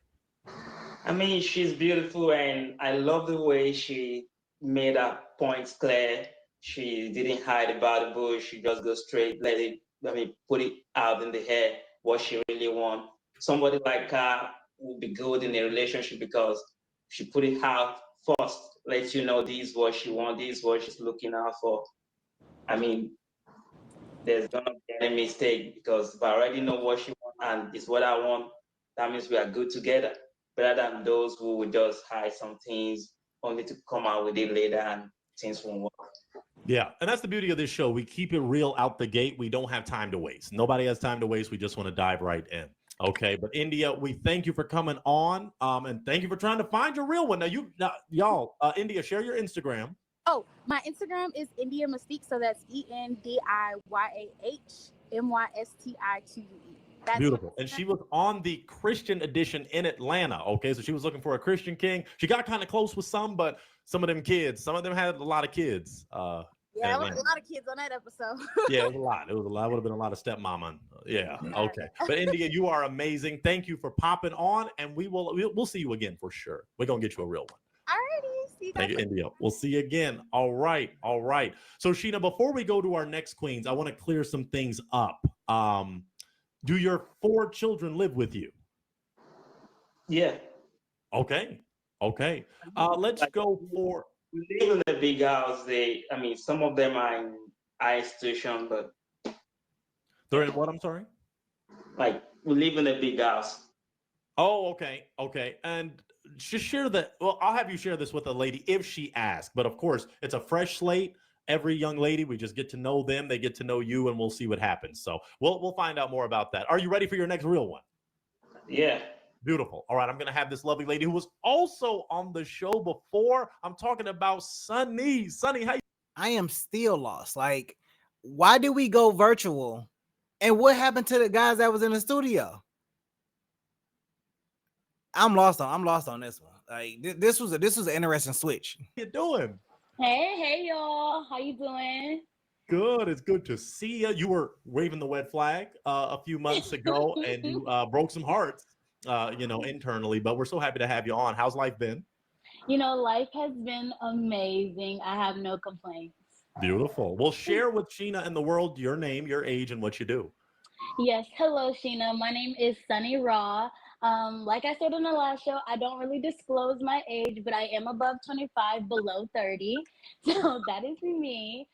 I mean, she's beautiful, and I love the way she made her points clear. She didn't hide about the bush. She just go straight, put it out in the air what she really want. Somebody like her would be good in a relationship because she put it out first, lets you know this is what she want, this is what she's looking out for. I mean, there's gonna be any mistake because if I already know what she wants and it's what I want, that means we are good together. Better than those who would just hide some things only to come out with it later and things won't work. Yeah, and that's the beauty of this show. We keep it real out the gate. We don't have time to waste. Nobody has time to waste. We just want to dive right in. Okay, but India, we thank you for coming on, and thank you for trying to find your real one. Y'all, India, share your Instagram. Oh, my Instagram is India Mystique, so that's ENDIYAHMYSTIQUE. That's beautiful. And she was on the Christian edition in Atlanta. Okay, so she was looking for a Christian king. She got kind of close with some, but some of them had a lot of kids. Yeah, a lot of kids on that episode. Yeah, it was a lot. It would have been a lot of stepmama. Yeah. Okay. But India, you are amazing. Thank you for popping on, and we'll see you again for sure. We're gonna get you a real one. Alrighty. See you guys. Thank you, India. We'll see you again. All right. So Sheena, before we go to our next queens, I want to clear some things up. Do your 4 children live with you? Yeah. Okay. Let's go for. We live in a big house. Some of them are in high institution, but they're in what? I'm sorry. Like we live in a big house. Oh, okay. And just share that. Well, I'll have you share this with a lady if she asks. But of course, it's a fresh slate. Every young lady, we just get to know them. They get to know you, and we'll see what happens. So we'll find out more about that. Are you ready for your next real one? Yeah. Beautiful. All right, I'm going to have this lovely lady who was also on the show before. I'm talking about Sunny. Sunny, how you? I am still lost. Like, why did we go virtual? And what happened to the guys that was in the studio? I'm lost on this one. Like, this was an interesting switch. How you doing? Hey, y'all. How you doing? Good. It's good to see you. You were waving the red flag a few months ago, and you broke some hearts, internally. But we're so happy to have you on. How's life been? Life has been amazing. I have no complaints. Beautiful. Well, share with Sheena and the world your name, your age, and what you do. Yes. Hello, Sheena. My name is Sunny Raw. Like I said in the last show, I don't really disclose my age, but I am above 25, below 30. So that is me.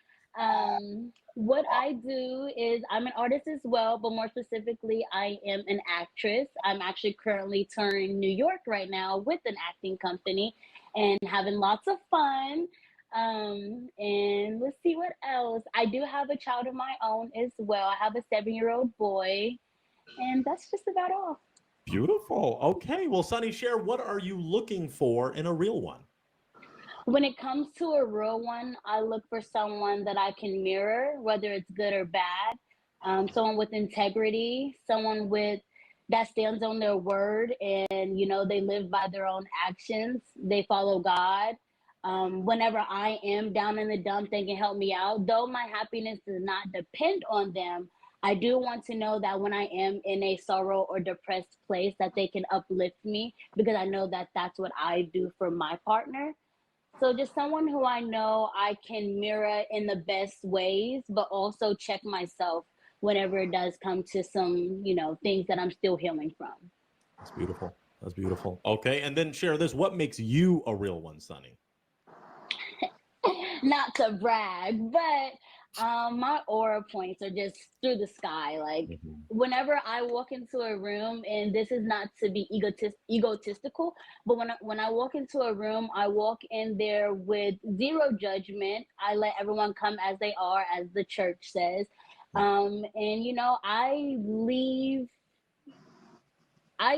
What I do is I'm an artist as well, but more specifically, I am an actress. I'm actually currently touring New York right now with an acting company and having lots of fun. And let's see what else. I do have a child of my own as well. I have a 7-year-old boy, and that's just about all. Beautiful. Okay. Well, Sunny, share, what are you looking for in a real one? When it comes to a real one, I look for someone that I can mirror, whether it's good or bad. Someone with integrity, someone with that stands on their word, and they live by their own actions. They follow God. Whenever I am down in the dump, they can help me out. Though my happiness does not depend on them, I do want to know that when I am in a sorrow or depressed place, that they can uplift me, because I know that that's what I do for my partner. So just someone who I know I can mirror in the best ways, but also check myself whenever it does come to some, things that I'm still healing from. That's beautiful. That's beautiful. Okay. And then share this. What makes you a real one, Sunny? Not to brag, but my aura points are just through the sky. Like whenever I walk into a room, and this is not to be egotistical, but when I walk into a room, I walk in there with zero judgment. I let everyone come as they are, as the church says, and I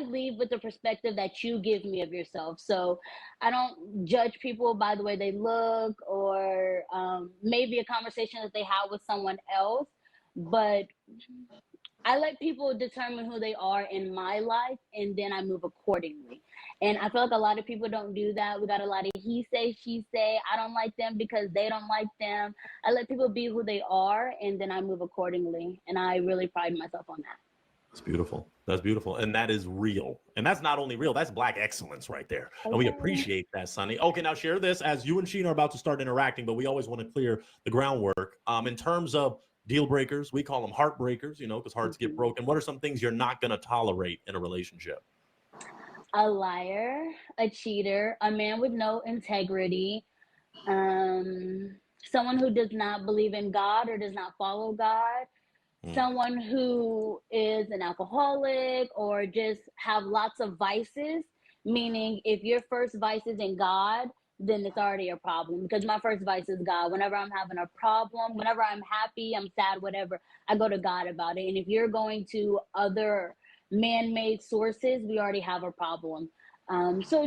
leave with the perspective that you give me of yourself. So I don't judge people by the way they look, or maybe a conversation that they have with someone else. But I let people determine who they are in my life, and then I move accordingly. And I feel like a lot of people don't do that. We got a lot of he say, she say. I don't like them because they don't like them. I let people be who they are, and then I move accordingly. And I really pride myself on that. That's beautiful. That's beautiful. And that is real. And that's not only real, that's Black excellence right there. And we appreciate that, Sunny. Okay, now share this as you and Sheena are about to start interacting, but we always want to clear the groundwork. In terms of deal breakers, we call them heartbreakers, because hearts get broken. What are some things you're not going to tolerate in a relationship? A liar, a cheater, a man with no integrity, someone who does not believe in God or does not follow God, someone who is an alcoholic or just have lots of vices, meaning if your first vice is in God, then it's already a problem, because my first vice is God. Whenever I'm having a problem, whenever I'm happy, I'm sad, whatever, I go to God about it. And if you're going to other man-made sources, we already have a problem. So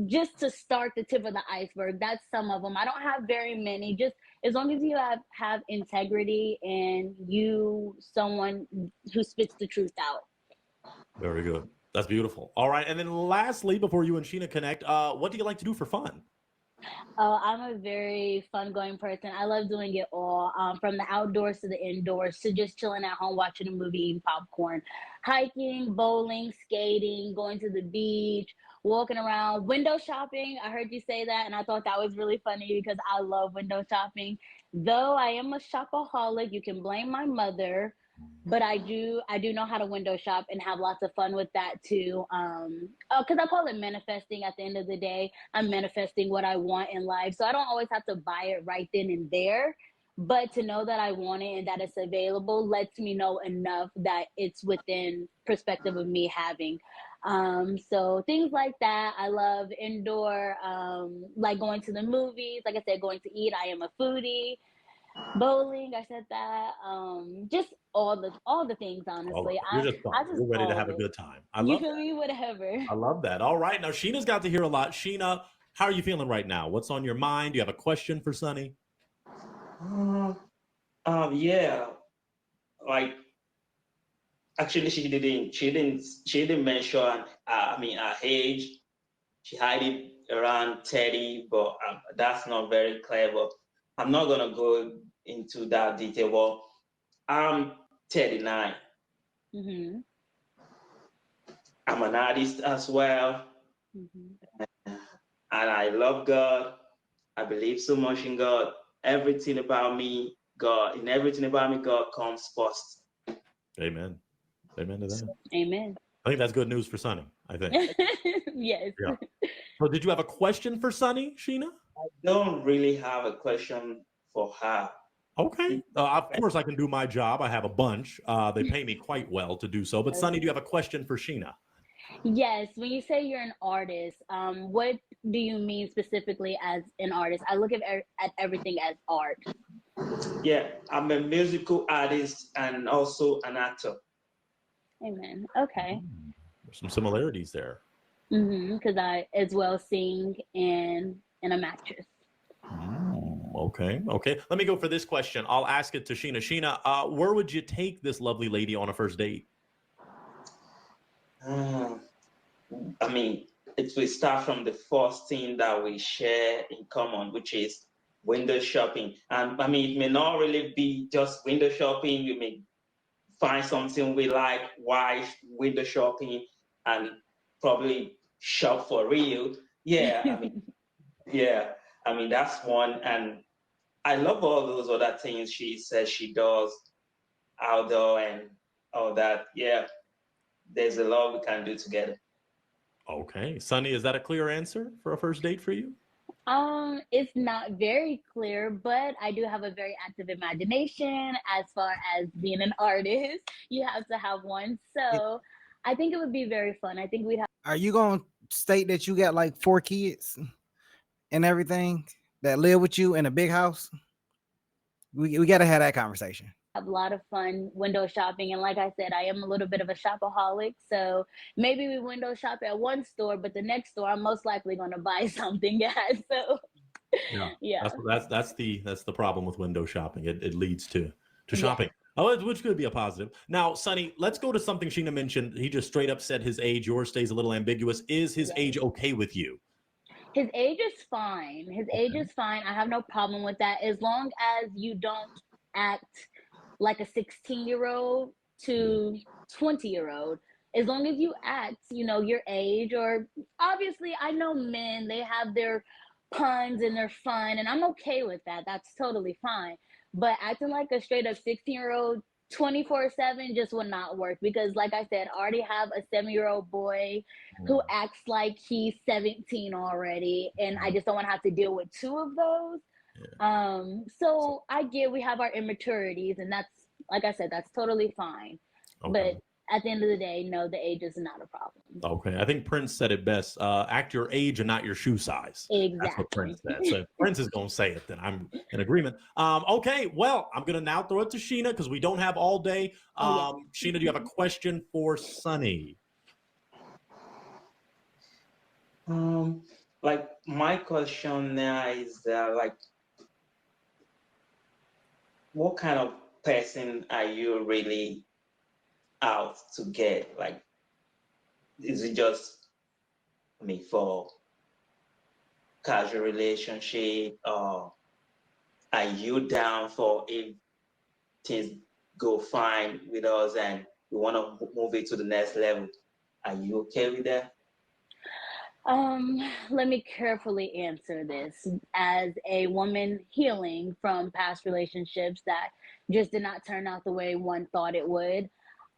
just to start the tip of the iceberg, that's some of them. I don't have very many. Just as long as you have integrity and you someone who spits the truth out. Very good. That's beautiful. All right. And then lastly, before you and Sheena connect, what do you like to do for fun? I'm a very fun-going person. I love doing it all, from the outdoors to the indoors, to just chilling at home, watching a movie, eating popcorn, hiking, bowling, skating, going to the beach, walking around, window shopping. I heard you say that, and I thought that was really funny because I love window shopping. Though I am a shopaholic, you can blame my mother, but I do know how to window shop and have lots of fun with that too. Because I call it manifesting. At the end of the day, I'm manifesting what I want in life, so I don't always have to buy it right then and there. But to know that I want it and that it's available lets me know enough that it's within perspective of me having. So things like that. I love indoor, like going to the movies. Like I said, going to eat. I am a foodie. Bowling, I said that. Just all the things, honestly. You're just fun. I just You're ready to all have of a it. good time. You feel me? Whatever. I love that. All right. Now, Sheena's got to hear a lot. Sheena, how are you feeling right now? What's on your mind? Do you have a question for Sunny? Yeah, like actually, she didn't mention. Her age. She had it around 30, but that's not very clever. I'm not gonna go into that detail. Well, I'm 39. Mm-hmm. I'm an artist as well, and I love God. I believe so much in God. Everything about me, God. In everything about me, God comes first. Amen. Amen to that. Amen. I think that's good news for Sunny, I think. Yes. Yeah. So did you have a question for Sunny, Sheena? I don't really have a question for her. Okay. Of course, I can do my job. I have a bunch. They pay me quite well to do so. But Sunny, do you have a question for Sheena? Yes. When you say you're an artist, what do you mean specifically as an artist? I look at everything as art. Yeah, I'm a musical artist and also an actor. Amen. Okay. some similarities there. Because I as well sing and I'm actress. Okay. Let me go for this question. I'll ask it to Sheena. Sheena, where would you take this lovely lady on a first date? I mean, it will start from the first thing that we share in common, which is window shopping. And I mean, it may not really be just window shopping. We may find something we like, why window shopping, and probably shop for real. Yeah, I mean, that's one. And I love all those other things she says she does outdoor and all that. Yeah, there's a lot we can do together. Okay. Sunny, is that a clear answer for a first date for you? It's not very clear, but I do have a very active imagination as far as being an artist. You have to have one. So I think it would be very fun. I think we'd have. Are you going to state that you got like 4 kids and everything that live with you in a big house? We got to have that conversation. Have a lot of fun window shopping, and like I said, I am a little bit of a shopaholic, so maybe we window shop at one store, but the next store I'm most likely going to buy something at. So yeah. That's the problem with window shopping. It leads to shopping. Oh, which could be a positive. Now, Sonny, let's go to something Sheena mentioned. He just straight up said his age. Yours stays a little ambiguous. Is his age okay with you? His age is fine. Age is fine. I have no problem with that as long as you don't act like a 16-year-old to 20-year-old. As long as you act, your age, or obviously I know men, they have their puns and their fun, and I'm okay with that. That's totally fine. But acting like a straight up 16-year-old 24/7 just would not work, because like I said, I already have a 7-year-old boy who acts like he's 17 already, and I just don't want to have to deal with 2 of those. So I get we have our immaturities, and that's, like I said, that's totally fine. Okay. But at the end of the day, no, the age is not a problem. Okay. I think Prince said it best. Act your age and not your shoe size. Exactly. That's what Prince said. So if Prince is going to say it, then I'm in agreement. Okay. Well, I'm going to now throw it to Sheena because we don't have all day. Sheena, do you have a question for Sunny? Like my question now is like, what kind of person are you really out to get? Like, is it just for casual relationship, or are you down for if things go fine with us and we want to move it to the next level? Are you okay with that? Let me carefully answer this. As a woman healing from past relationships that just did not turn out the way one thought it would,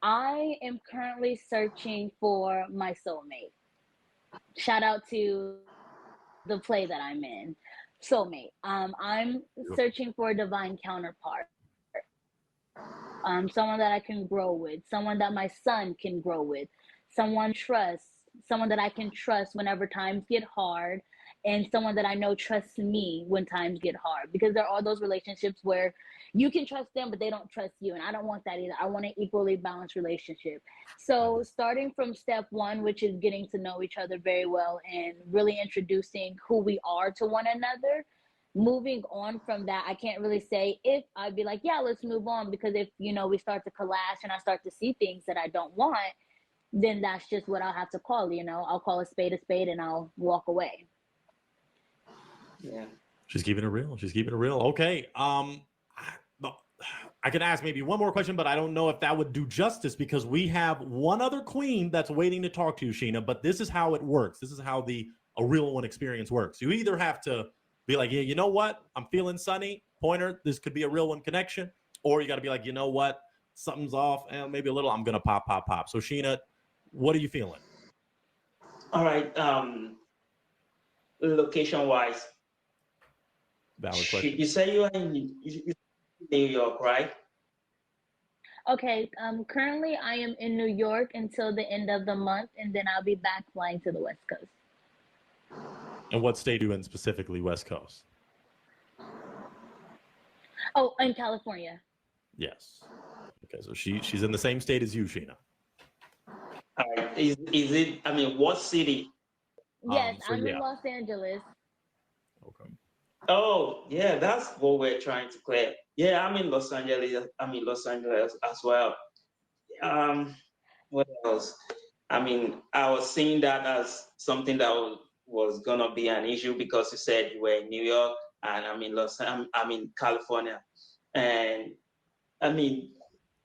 I am currently searching for my soulmate. Shout out to the play that I'm in, soulmate. I'm searching for a divine counterpart. Someone that I can grow with, someone that my son can grow with, someone that I can trust whenever times get hard, and someone that I know trusts me when times get hard. Because there are those relationships where you can trust them, but they don't trust you. And I don't want that either. I want an equally balanced relationship. So starting from step 1, which is getting to know each other very well and really introducing who we are to one another, moving on from that, I can't really say if I'd be like, yeah, let's move on, because if, we start to clash and I start to see things that I don't want, then that's just what I'll have to call, I'll call a spade and I'll walk away. Yeah. She's keeping it real. Okay. I can ask maybe one more question, but I don't know if that would do justice, because we have one other queen that's waiting to talk to you, Sheena, but this is how it works. This is how a real one experience works. You either have to be like, yeah, you know what? I'm feeling Sunny, Pointer. This could be a real one connection. Or you got to be like, you know what? Something's off, and maybe a little. I'm going to pop. So Sheena, what are you feeling? All right. Location-wise, valid question. You say you are in New York, right? Okay. Currently, I am in New York until the end of the month, and then I'll be back flying to the West Coast. And what state are you in specifically, West Coast? Oh, in California. Yes. Okay, so she's in the same state as you, Sheena. Is it? I mean, what city? Yes, So I'm in yeah. Los Angeles. Oh, yeah, that's what we're trying to clear. Yeah, I'm in Los Angeles. I'm in Los Angeles as well. Um, what else? I mean, I was seeing that as something that was gonna be an issue because you said you were in New York and I'm in California, and I mean,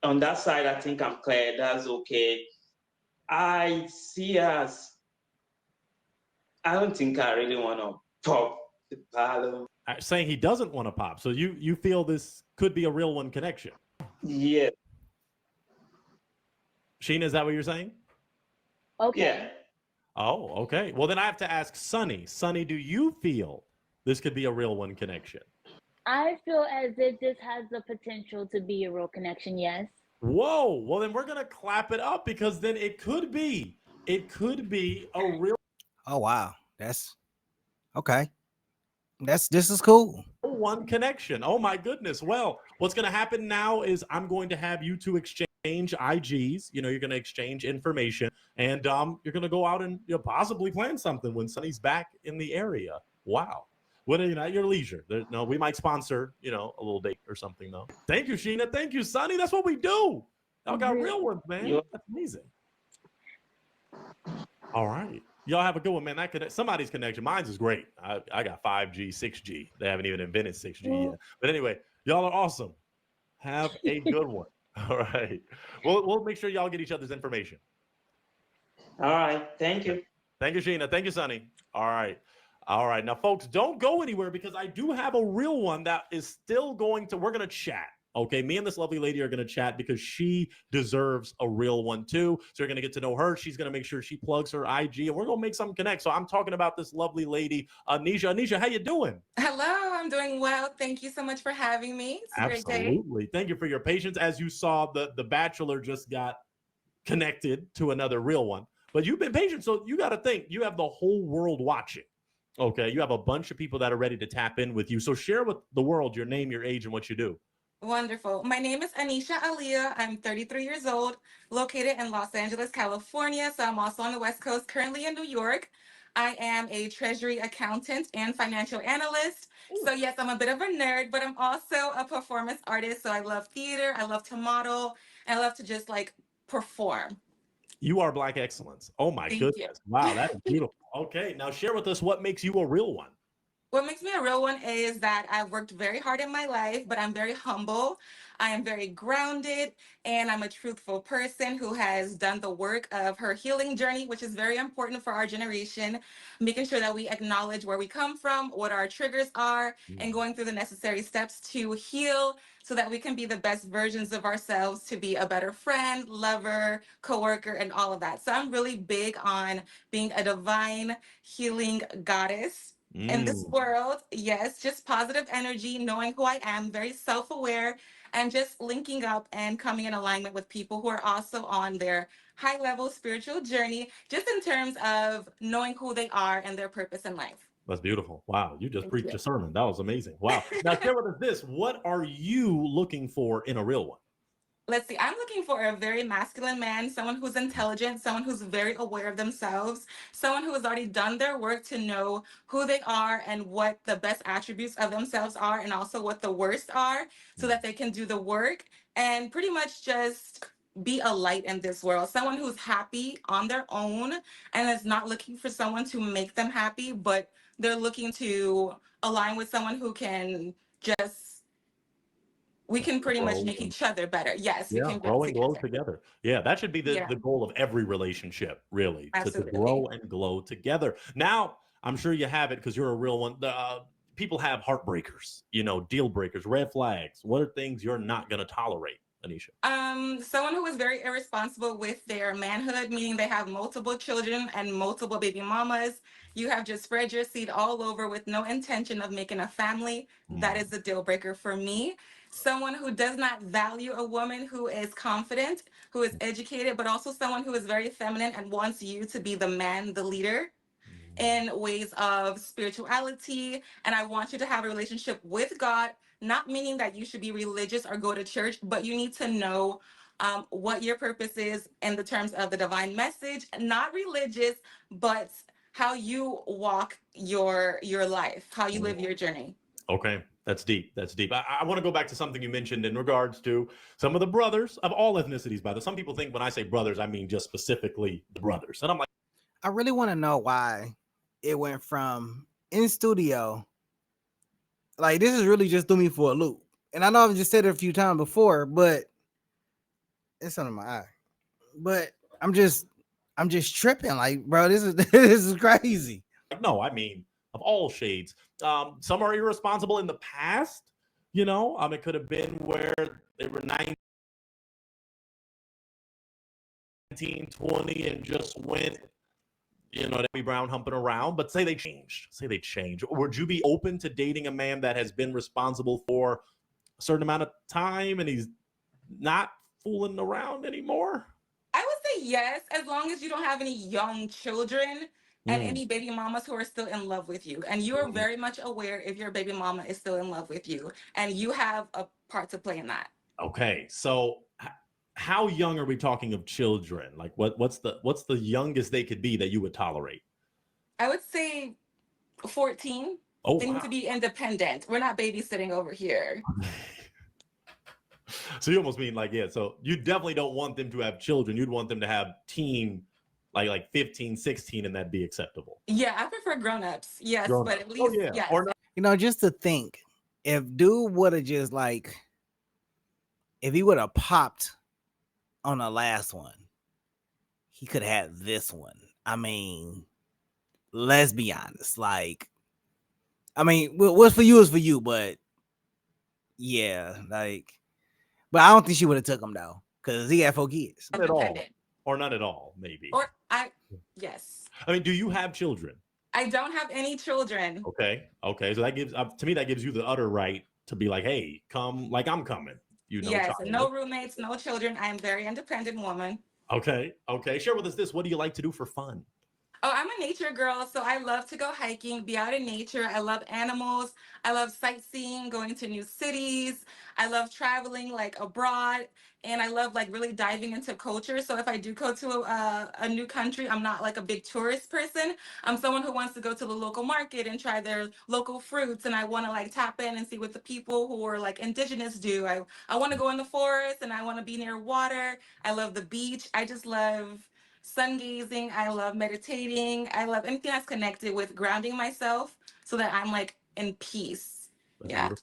on that side, I think I'm clear. That's okay. I see as I don't think I really want to pop the balloon. Saying he doesn't want to pop. So you feel this could be a real one connection. Yeah. Sheena, is that what you're saying? Okay. Yeah. Oh, okay. Well, then I have to ask Sunny. Sunny, do you feel this could be a real one connection? I feel as if this has the potential to be a real connection, yes. Whoa. Well, then we're going to clap it up because then it could be a real. Oh wow, that's okay. This is cool. One connection. Oh my goodness. Well, what's going to happen now is I'm going to have you two exchange IGs. You know, you're going to exchange information, and you're going to go out and possibly plan something when Sunny's back in the area. Wow. What at your leisure? No, we might sponsor a little date or something though. Thank you, Sheena. Thank you, Sunny. That's what we do. Y'all got real ones, man. That's amazing. All right. Y'all have a good one, man. Somebody's connection. Mine's is great. I got 5G, 6G. They haven't even invented 6G yet. But anyway, y'all are awesome. Have a good one. All right. We'll make sure y'all get each other's information. All right. Thank you. Thank you, Sheena. Thank you, Sunny. All right. All right. Now, folks, don't go anywhere because I do have a real one that is still we're going to chat. Okay, me and this lovely lady are going to chat because she deserves a real one too. So you're going to get to know her. She's going to make sure she plugs her IG, and we're going to make something connect. So I'm talking about this lovely lady, Anisha. Anisha, how you doing? Hello, I'm doing well. Thank you so much for having me. It's a great day. Absolutely. Thank you for your patience. As you saw, the Bachelor just got connected to another real one. But you've been patient, so you got to think. You have the whole world watching. Okay, you have a bunch of people that are ready to tap in with you. So share with the world your name, your age, and what you do. Wonderful. My name is Anisha Aliyah. I'm 33 years old, located in Los Angeles, California. So I'm also on the West Coast, currently in New York. I am a treasury accountant and financial analyst. So yes, I'm a bit of a nerd, but I'm also a performance artist. So I love theater, I love to model, and I love to just like perform. You are Black excellence. Oh my Thank goodness. you. Wow, that is beautiful. Okay, now share with us what makes you a real one. What makes me a real one is that I've worked very hard in my life, but I'm very humble. I am very grounded, and I'm a truthful person who has done the work of her healing journey, which is very important for our generation, making sure that we acknowledge where we come from, what our triggers are, and going through the necessary steps to heal so that we can be the best versions of ourselves to be a better friend, lover, coworker, and all of that. So I'm really big on being a divine healing goddess in this world. Yes, just positive energy, knowing who I am, very self-aware, and just linking up and coming in alignment with people who are also on their high level spiritual journey, just in terms of knowing who they are and their purpose in life. That's beautiful. Wow, you just Thank preached you. a sermon. That was amazing. Wow. Now share with us this. What are you looking for in a real one? Let's see, I'm looking for a very masculine man, someone who's intelligent, someone who's very aware of themselves, someone who has already done their work to know who they are and what the best attributes of themselves are, and also what the worst are, so that they can do the work and pretty much just be a light in this world. Someone who's happy on their own and is not looking for someone to make them happy, but they're looking to align with someone who can just we can pretty much make each other better. Yes, we can grow Grow and glow together. together. Yeah, that should be the Yeah, goal of every relationship, really, to absolutely. grow and glow together. Now, I'm sure you have it because you're a real one. People have heartbreakers, deal breakers, red flags. What are things you're not going to tolerate, Anisha? Someone who is very irresponsible with their manhood, meaning they have multiple children and multiple baby mamas. You have just spread your seed all over with no intention of making a family. That is a deal breaker for me. Someone who does not value a woman who is confident, who is educated, but also someone who is very feminine and wants you to be the man, the leader in ways of spirituality. And I want you to have a relationship with God, not meaning that you should be religious or go to church, but you need to know what your purpose is in the terms of the divine message, not religious, but how you walk your life, how you live your journey. Okay, that's deep. That's deep. I want to go back to something you mentioned in regards to some of the brothers of all ethnicities. By the some people think when I say brothers, I mean just specifically the brothers, and I'm like, I really want to know why it went from in studio. Like this is really just threw me for a loop. And I know I've just said it a few times before, but it's under my eye. But I'm just tripping. Like, bro, this is this is crazy. no, I mean of all shades. Some are irresponsible in the past. It could have been where they were 19, 20 and just went, Debbie Brown humping around. But say they changed. Would you be open to dating a man that has been responsible for a certain amount of time and he's not fooling around anymore? I would say yes, as long as you don't have any young children and any baby mamas who are still in love with you. And you are very much aware if your baby mama is still in love with you. And you have a part to play in that. Okay, so how young are we talking of children? Like what's the youngest they could be that you would tolerate? I would say 14. Oh, they need to be independent. We're not babysitting over here. So you almost mean so you definitely don't want them to have children. You'd want them to have teen, like 15, 16, and that'd be acceptable. Yeah, I prefer grown-ups. Yes, Grown-ups. but at least, yes. Or not. Just to think, if dude would have just if he would have popped on the last one, he could have had this one. I mean, let's be honest. What's for you is for you, but yeah, but I don't think she would have took him though, because he had 4 kids. Not at all. Or not at all, maybe. Yes. I mean, do you have children? I don't have any children. Okay. So that gives to me that gives you the utter right to be like, hey, come, like I'm coming. Yes, no roommates, no children. I am a very independent woman. Okay. Share with us this. What do you like to do for fun? Oh, I'm a nature girl, so I love to go hiking, be out in nature. I love animals. I love sightseeing, going to new cities. I love traveling abroad, and I love really diving into culture. So if I do go to a new country, I'm not a big tourist person. I'm someone who wants to go to the local market and try their local fruits, and I want to tap in and see what the people who are indigenous do. I want to go in the forest, and I want to be near water. I love the beach. I just love sun gazing. I love meditating. I love anything that's connected with grounding myself so that I'm in peace. That's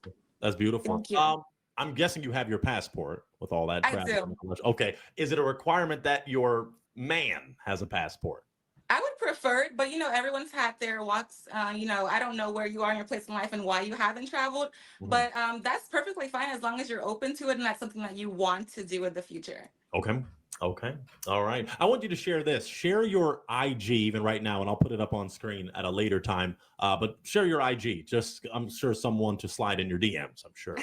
beautiful. Thank you. I'm guessing you have your passport with all that I travel. do. Okay. Is it a requirement that your man has a passport? I would prefer it, but everyone's had their walks. I don't know where you are in your place in life and why you haven't traveled, but that's perfectly fine as long as you're open to it and that's something that you want to do in the future. Okay. All right. I want you to share this. Share your IG even right now, and I'll put it up on screen at a later time. But share your IG. Just, I'm sure someone to slide in your DMs, I'm sure.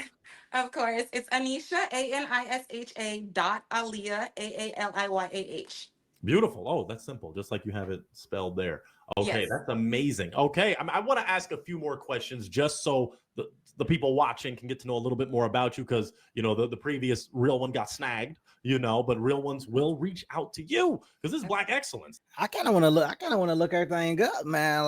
Of course. It's Anisha, ANISHA.Aliyah, AALIYAH. Beautiful. Oh, that's simple. Just like you have it spelled there. Okay, Yes. That's amazing. Okay, I want to ask a few more questions just so the people watching can get to know a little bit more about you because, the previous real one got snagged, but real ones will reach out to you because this is Black excellence. I kind of want to look everything up, man.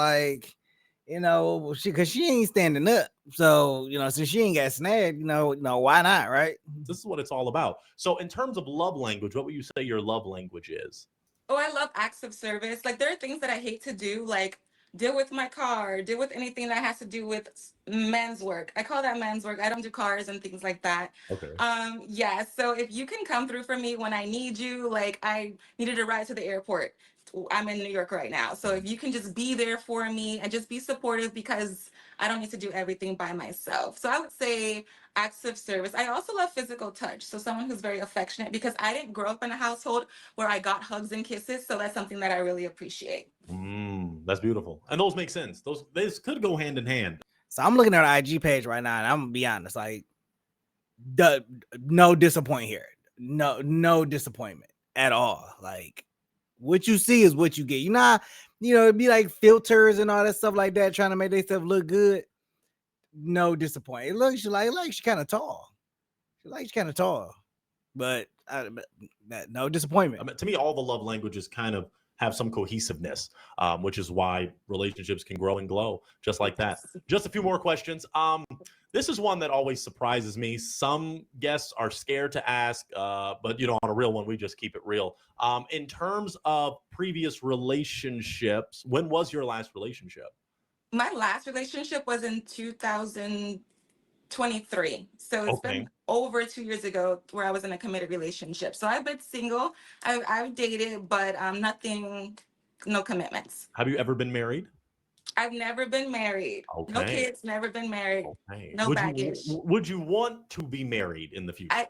Because she ain't standing up. So, since she ain't got snagged, why not, right? This is what it's all about. So in terms of love language, what would you say your love language is? Oh, I love acts of service. There are things that I hate to do, like deal with my car, deal with anything that has to do with men's work. I call that men's work. I don't do cars and things like that. Okay. Yeah. So if you can come through for me when I need you, I needed a ride to the airport. I'm in New York right now. So if you can just be there for me and just be supportive because I don't need to do everything by myself. So I would say acts of service. I also love physical touch. So someone who's very affectionate because I didn't grow up in a household where I got hugs and kisses. So that's something that I really appreciate. That's beautiful. And those make sense. These could go hand in hand. So I'm looking at her IG page right now, and I'm gonna be honest, no disappointment here. No disappointment at all. What you see is what you get. It'd be filters and all that stuff like that, trying to make themselves look good. No disappointment. It looks like she's kind of tall. She's kind of tall, but no disappointment. I mean, to me, all the love languages kind of have some cohesiveness, which is why relationships can grow and glow just like that. Just a few more questions. This is one that always surprises me. Some guests are scared to ask, but on a real one, we just keep it real. In terms of previous relationships, when was your last relationship? My last relationship was in 2023. So it's been over 2 years ago where I was in a committed relationship. So I've been single. I've dated, but nothing, no commitments. Have you ever been married? I've never been married. No Okay. kids, never been married. Okay. No baggage. Would you want to be married in the future?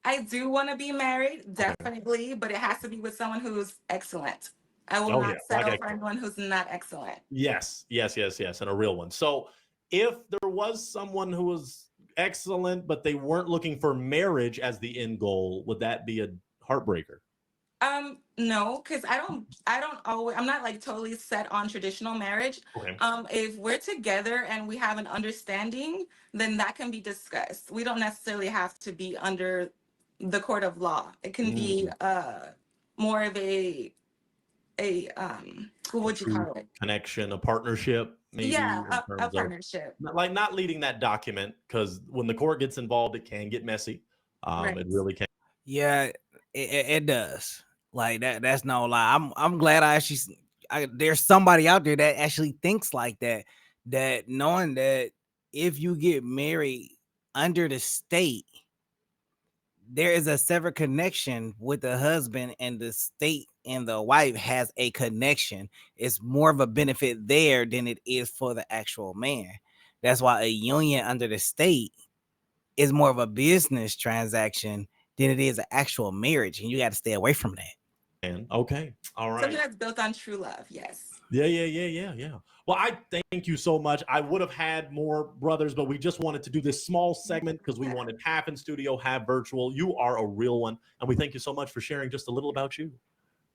I do want to be married, definitely, but it has to be with someone who's excellent. I will not settle for anyone who's not excellent. Yes, and a real one. So if there was someone who was excellent, but they weren't looking for marriage as the end goal, would that be a heartbreaker? No, because I'm not like totally set on traditional marriage. Okay. If we're together and we have an understanding, then that can be discussed. We don't necessarily have to be under the court of law. It can be more of a what would you call it? Connection, a partnership, maybe. Yeah, a partnership. Like not leading that document, because when the court gets involved, it can get messy. It really can. Yeah, it does. Like that's no lie. I'm glad there's somebody out there that actually thinks like that. That knowing that if you get married under the state, there is a severed connection with the husband, and the state and the wife has a connection. It's more of a benefit there than it is for the actual man. That's why a union under the state is more of a business transaction than it is an actual marriage, and you got to stay away from that. Okay, all right. Something that's built on true love, yes. Yeah. Well, I thank you so much. I would have had more brothers, but we just wanted to do this small segment because we wanted half in studio, half virtual. You are a real one, and we thank you so much for sharing just a little about you.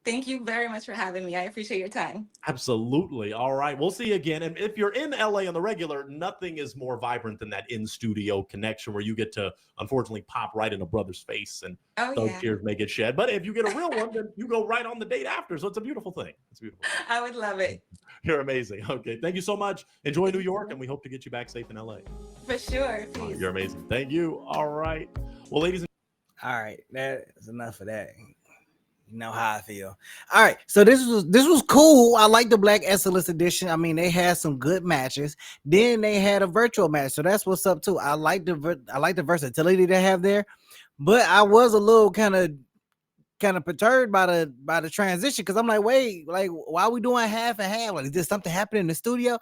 Thank you very much for having me. I appreciate your time. Absolutely. All right. We'll see you again. And if you're in LA on the regular, nothing is more vibrant than that in-studio connection where you get to, unfortunately, pop right in a brother's face and those tears may get shed. But if you get a real one, then you go right on the date after. So it's a beautiful thing. It's beautiful. I would love it. You're amazing. Okay. Thank you so much. Enjoy New York, and we hope to get you back safe in LA. For sure. Please. You're amazing. Thank you. All right. Well, ladies and all right, that's enough of that. You know how I feel. All right, so this was cool. I like the Black Excellence edition. I mean, they had some good matches. Then they had a virtual match, so that's what's up too. I like the versatility they have there, but I was a little kind of perturbed by the transition, because I'm like, wait, like why are we doing half and half? Like, is there something happening in the studio?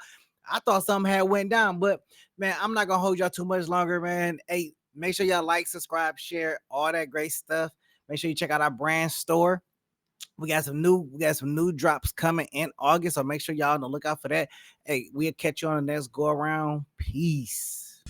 I thought something had went down, but man, I'm not gonna hold y'all too much longer, man. Hey, make sure y'all like, subscribe, share, all that great stuff. Make sure you check out our brand store. We got some new drops coming in August, so make sure y'all on the lookout for that. Hey, we'll catch you on the next go around. Peace.